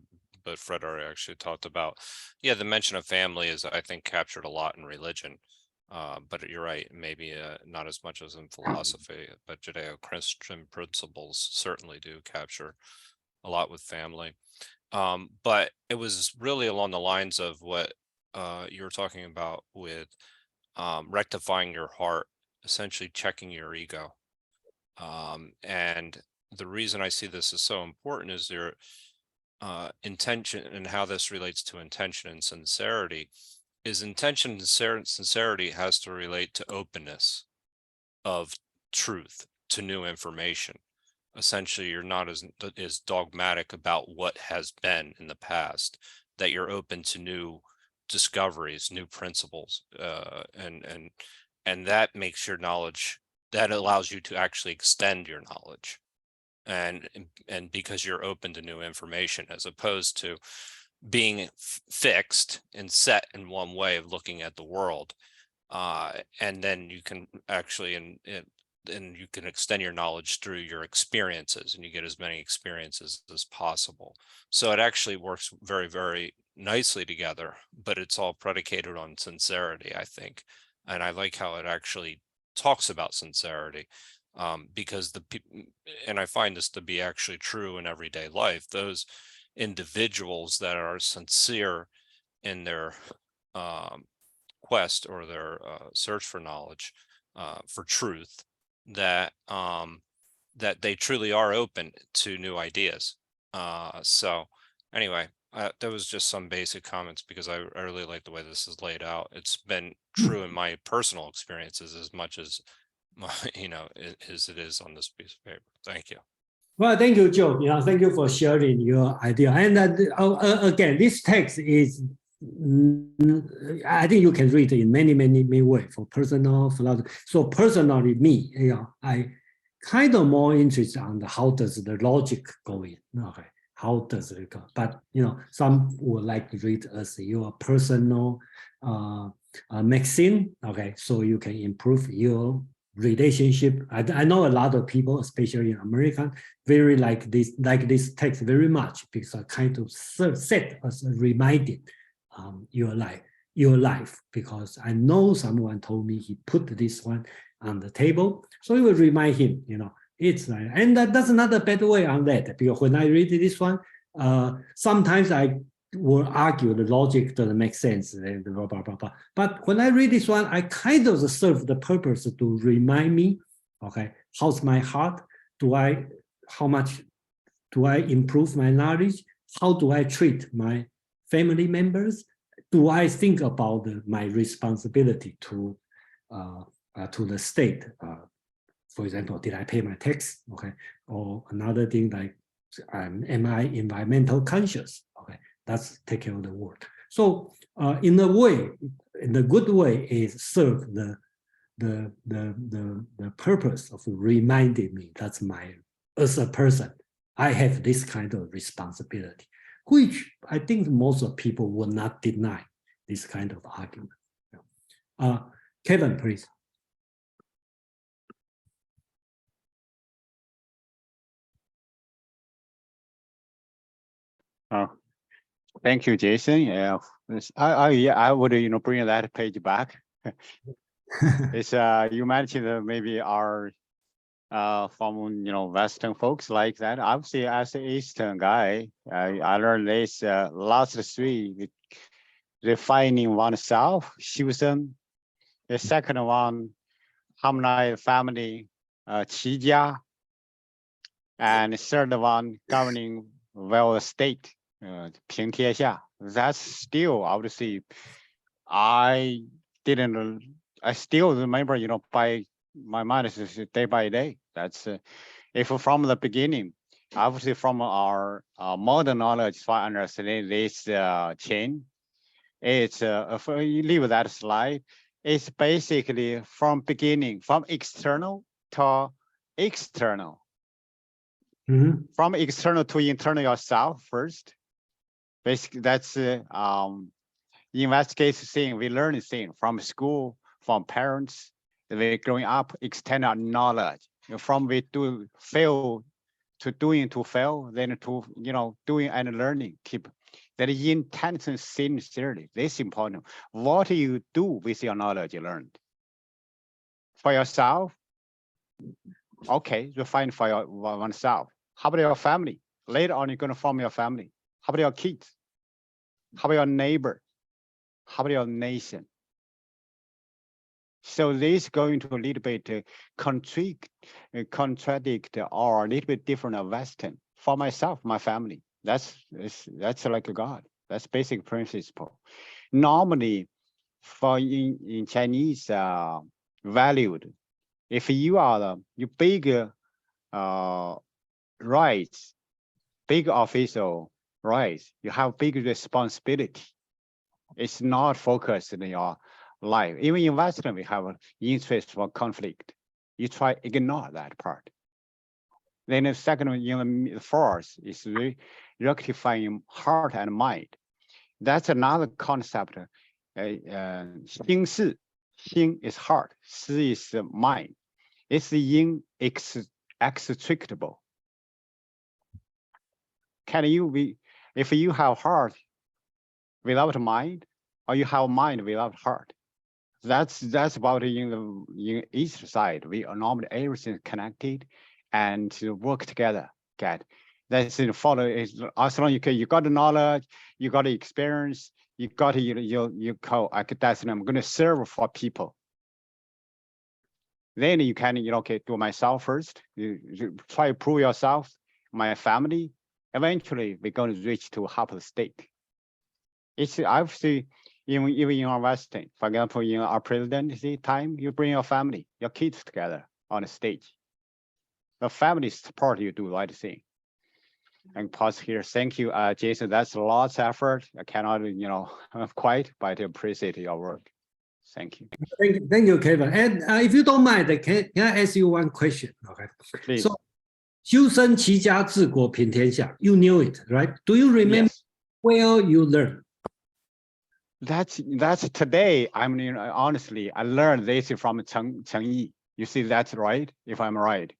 but Fred already actually talked about, yeah, the mention of family is, I think, captured a lot in religion. But you're right, maybe not as much as in philosophy, but Judeo-Christian principles certainly do capture a lot with family. But it was really along the lines of what you were talking about with rectifying your heart, essentially checking your ego. And the reason I see this as so important is their intention, and how this relates to intention and sincerity is intention and sincerity has to relate to openness of truth to new information. Essentially, you're not as dogmatic about what has been in the past, that you're open to new discoveries, new principles, and that makes your knowledge, that allows you to actually extend your knowledge, and because you're open to new information, as opposed to being fixed and set in one way of looking at the world. And then you can actually, and you can extend your knowledge through your experiences, and you get as many experiences as possible. So it actually works very, very nicely together, but it's all predicated on sincerity, I think. And I like how it actually talks about sincerity, because and I find this to be actually true in everyday life. Those individuals that are sincere in their quest or their search for knowledge, for truth, that that they truly are open to new ideas. So anyway, there was just some basic comments, because I really like the way this is laid out. It's been true in my personal experiences as much as as it is on this piece of paper. Thank you. Well, thank you, Joe. Thank you for sharing your idea. And again, this text is, I think you can read it in many, many, many ways for personal philosophy. So personally, me, I kind of more interested on how does the logic go in. Okay, how does it go? But some would like to read as your personal maxim. Okay, so you can improve your relationship. I know a lot of people, especially in American, very like this text very much, because I kind of set as a reminder your life, because I know someone told me he put this one on the table, so it will remind him, it's like, and that's not a bad way on that, because when I read this one, sometimes I will argue the logic doesn't make sense, and blah, blah, blah, blah. But when I read this one, I kind of serve the purpose to remind me, okay, how's my heart? How much do I improve my knowledge? How do I treat my family members? Do I think about my responsibility to the state? For example, did I pay my tax? Okay, or another thing like, am I environmental conscious? Okay, that's take care of the world. So in a way, in a good way, is serve the purpose of reminding me that's as a person, I have this kind of responsibility, which I think most of people will not deny this kind of argument. Kevin, please. Thank you, Jason. Yeah, I would bring that page back. It's you mentioned maybe our from Western folks like that. Obviously, as an Eastern guy, I learned this last three: refining oneself, Shusen. The second one, harmonize family, 齐家, and the third one, governing well state, 平天下. That's still, obviously, I still remember, by my mind is day by day. That's if from the beginning, obviously from our modern knowledge, if I understand this chain, it's if you leave that slide, it's basically from beginning, from external to external. Mm-hmm. From external to internal yourself first. Basically, that's investigate thing, we learn thing from school, from parents, we growing up, extend our knowledge. From we do fail to doing to fail, then to doing and learning, keep That intention sincerely, this is important. What do you do with your knowledge you learned? For yourself, okay, you find for oneself. How about your family? Later on, you're going to form your family. How about your kids? How about your neighbor? How about your nation? So this is going to a little bit contradict or a little bit different of Western. For myself, my family, that's like a God. That's basic principle. Normally, for in Chinese valued, if you are you big rights, big official rights, you have big responsibility. It's not focused in your life. Even in Western, we have an interest for conflict. You try ignore that part. Then the second one, the fourth is rectifying heart and mind. That's another concept. 心是, 心 is heart, 是 is mind. It's inextricable. Can you be, if you have heart without mind, or you have mind without heart? That's about in each side. We are normally everything connected and to work together. Get that's in follow is as long as you got the knowledge, you got the experience, you got you call that's I'm going to serve for people. Then you can okay, do myself first. You try to prove yourself, my family. Eventually, we're going to reach to a happy state. It's I've seen even in our Western, for example, in our presidency time, you bring your family, your kids together on the stage. The family support you do the right thing. And pause here. Thank you, Jason. That's lots of effort. I cannot, quite, but I appreciate your work. Thank you. Thank you, Kevin. And if you don't mind, can I ask you one question? Okay. Please. So, 修身齐家治国平天下. You knew it, right? Do you remember Yes. where you learned? That's today. I mean, honestly, I learned this from Cheng Yi. You see, that's right. If I'm right,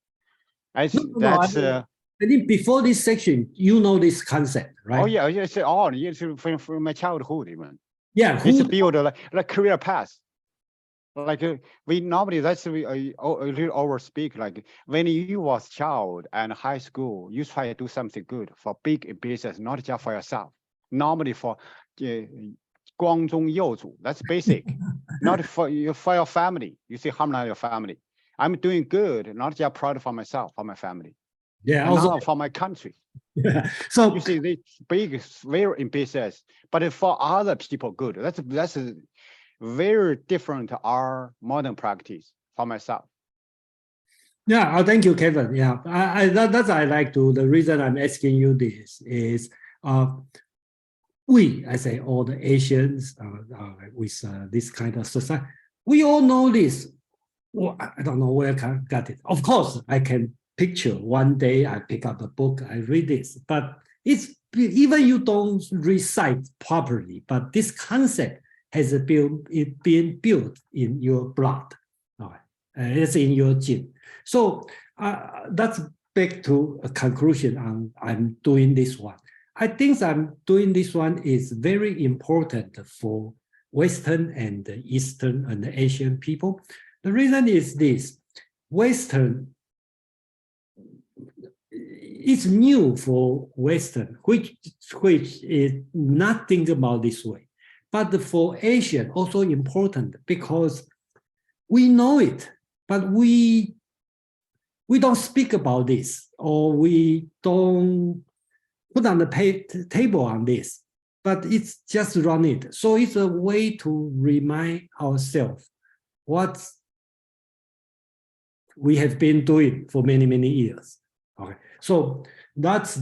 I think before this section, you know this concept, right? Oh yeah, it's all. It's from my childhood even. Yeah. It's built like career path. Like we normally that's we a little overspeak. Like when you was child and high school, you try to do something good for big business, not just for yourself. Normally for 光宗幼主, that's basic. Not for your family. You see, harmonize your family. I'm doing good, not just proud for myself, for my family. Yeah, and also now for my country. Yeah. So you see, they big, very in business, but for other people, good. That's very different to our modern practice for myself. Yeah, thank you, Kevin. Yeah, that's I like to. The reason I'm asking you this is, I say all the Asians with this kind of society, we all know this. Well, I don't know where I got it. Of course, I can picture one day I pick up a book, I read this, but it's even you don't recite properly, but this concept has been built in your blood. It's in your gene. So that's back to a conclusion. I'm doing this one. I think I'm doing this one is very important for Western and Eastern and Asian people. The reason is this: Western is new for Western, which is not think about this way. But for Asian, also important because we know it, but we don't speak about this, or we don't put on the table on this, but it's just run it. So it's a way to remind ourselves what we have been doing for many, many years. Okay, so that's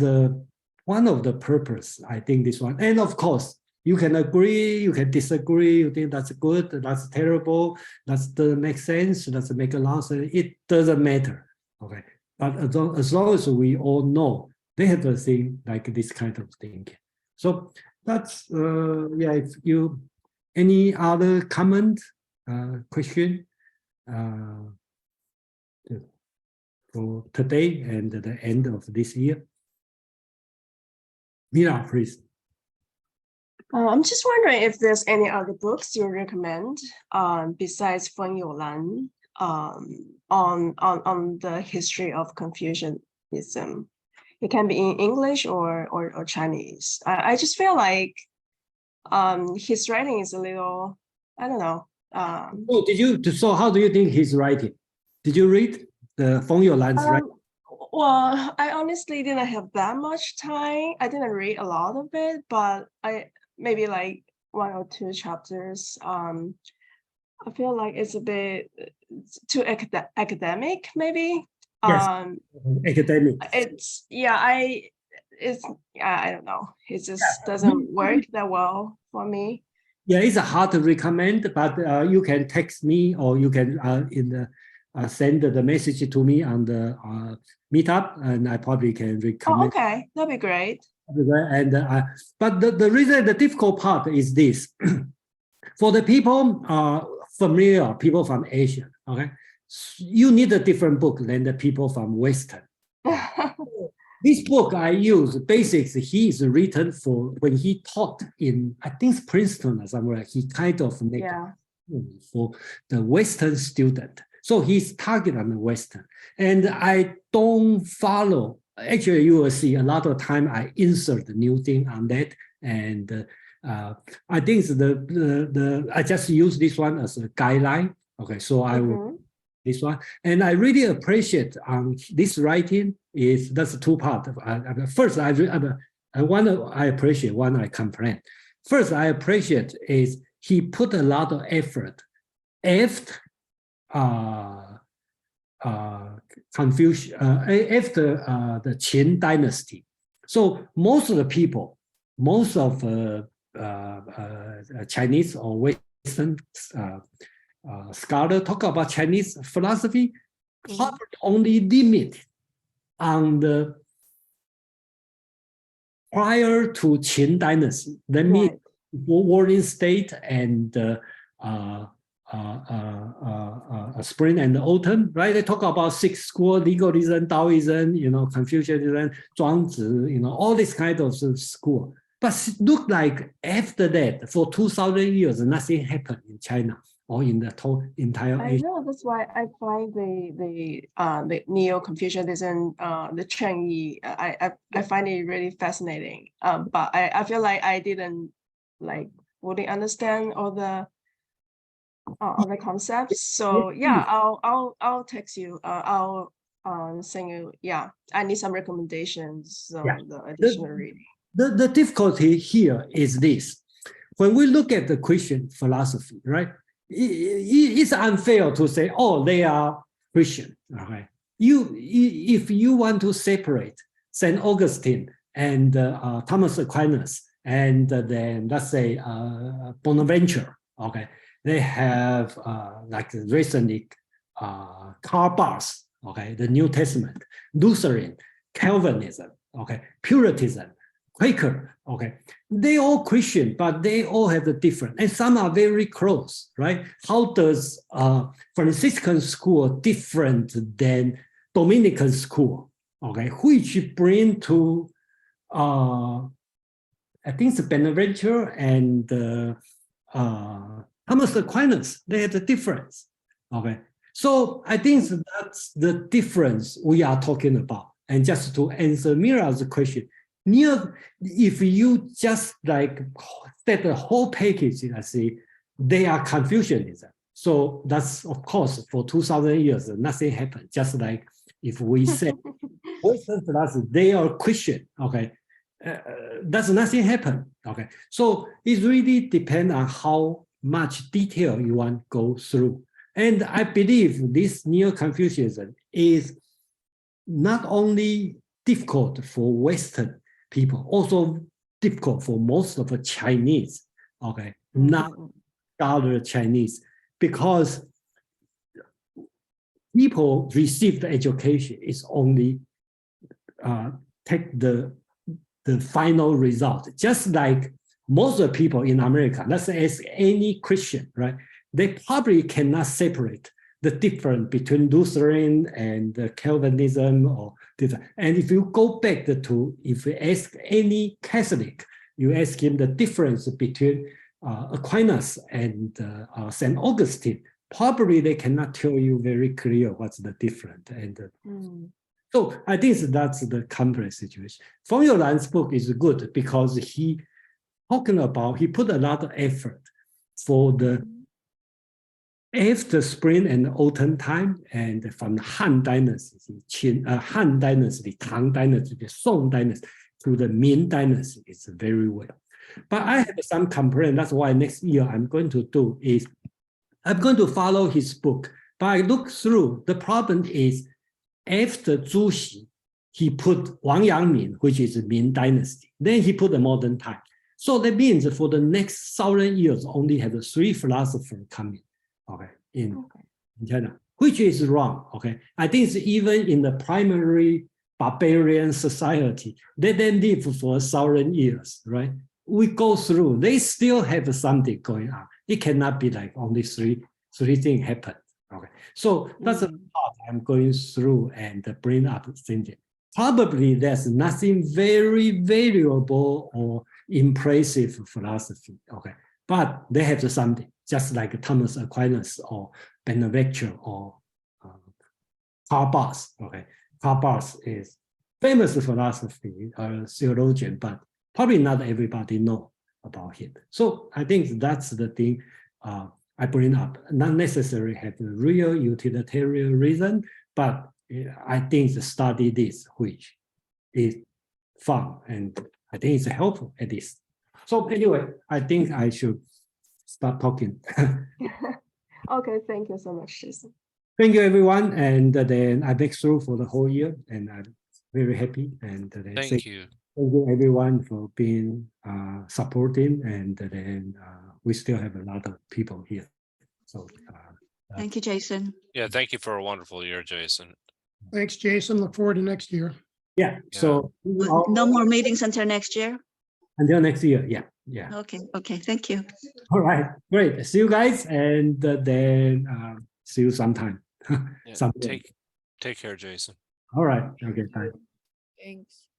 one of the purpose, I think, this one. And of course, you can agree, you can disagree, you think that's good, that's terrible, that doesn't make sense, doesn't make a lot of sense. It doesn't matter. Okay, but as long as we all know, they have a thing like this kind of thinking. So that's yeah. If you any other comment, question for today and the end of this year, Mira, please. I'm just wondering if there's any other books you recommend besides Feng Youlan on the history of Confucianism. It can be in English or Chinese. I just feel like his writing is a little, I don't know. So how do you think he's writing? Did you read the Feng Youlan's writing? Well, I honestly didn't have that much time. I didn't read a lot of it, but maybe like 1 or 2 chapters. I feel like it's a bit too academic, maybe. Yes, academic. I don't know. It just doesn't work that well for me. Yeah, it's hard to recommend, but you can text me or you can send the message to me on the meetup, and I probably can Oh, recommend. okay, that'd be great. And but the reason, the difficult part is this: for the people familiar, people from Asia, okay, you need a different book than the people from Western. This book I use basics. He is written for when he taught in, I think, Princeton or somewhere. He kind of made for the Western student. So he's targeted on the Western. And I don't follow. Actually, you will see a lot of time I insert the new thing on that. And I think I just use this one as a guideline. Okay, so I will this one. And I really appreciate this writing is, that's 2 parts. First, I appreciate, one I complain. First, I appreciate is he put a lot of effort after Confucius, after the Qin dynasty. So most of the people, most of Chinese or Western scholar talk about Chinese philosophy, probably only limit on the prior to Qin dynasty. That means warring state and spring and autumn, right? They talk about 6 schools: legalism, Taoism, Confucianism, Zhuangzi, all this kind of school. But it looked like after that, for 2,000 years, nothing happened in China or in the entire Asia. I know, that's why I find the Neo-Confucianism, the Cheng Yi, I find it really fascinating. But I feel like I didn't fully understand all the concepts. So yeah, I'll text you. I'll send you. Yeah, I need some recommendations. The additional reading. The difficulty here is this: when we look at the Christian philosophy, right? It's unfair to say, oh, they are Christian. Okay, if you want to separate St. Augustine and Thomas Aquinas, and then let's say Bonaventure, okay, they have like recently Karl Barth, okay, the New Testament, Lutheran, Calvinism, okay, Puritanism, Quaker, okay, they all Christian, but they all have the different, and some are very close, right? How does Franciscan school different than Dominican school, okay, which bring to I think it's Bonaventure and Thomas Aquinas, they have the difference, okay? So I think that's the difference we are talking about. And just to answer Mira's question, if you just set the whole package, I see, they are Confucianism. So that's, of course, for 2,000 years, nothing happened. Just like if we say Western philosophy, they are Christian, okay? That's nothing happened, okay? So it really depends on how much detail you want to go through. And I believe this Neo-Confucianism is not only difficult for Western people, also difficult for most of the Chinese, okay, not scholar Chinese, because people receive the education is only take the final result. Just like most of the people in America, let's say ask any Christian, right? They probably cannot separate the difference between Lutheran and Calvinism or different. And if you go back if you ask any Catholic, you ask him the difference between Aquinas and St. Augustine, probably they cannot tell you very clear what's the difference. And so I think that's the complex situation. Feng Youlan's book is good because he put a lot of effort for the after spring and autumn time, and from the Han Dynasty, Han Dynasty, Tang Dynasty, the Song Dynasty to the Ming Dynasty, it's very well. But I have some complaint. That's why next year I'm going to do is I'm going to follow his book. But I look through, the problem is after Zhu Xi, he put Wang Yangmin, which is the Ming Dynasty. Then he put the modern time. So that means for the next 1,000 years, only have 3 philosophers coming, okay, in China, which is wrong, okay? I think it's even in the primary barbarian society, they then live for 1,000 years, right? We go through, they still have something going on. It cannot be like only three things happen, okay? So that's the part I'm going through and bring up thinking. Probably there's nothing very valuable or impressive philosophy, okay? But they have something, just like Thomas Aquinas or Bonaventure or Karl Barth, okay? Karl Barth is famous philosophy, theologian, but probably not everybody know about him. So I think that's the thing I bring up. Not necessarily have a real utilitarian reason, but I think the study this, which is fun, and I think it's helpful at least. So anyway, I think I should start talking. Okay, thank you so much, Jason. Thank you, everyone. And then I make through for the whole year, and I'm very happy. And then Thank you. Thank you, everyone, for being supporting. And then we still have a lot of people here. So Thank you, Jason. Yeah, thank you for a wonderful year, Jason. Thanks, Jason. Look forward to next year. yeah, so No more meetings until next year? until next year. Yeah. Okay, thank you. All right, great. See you guys, and then see you sometime. Yeah, Someday. take care, Jason. All right. Okay. Bye. Thanks.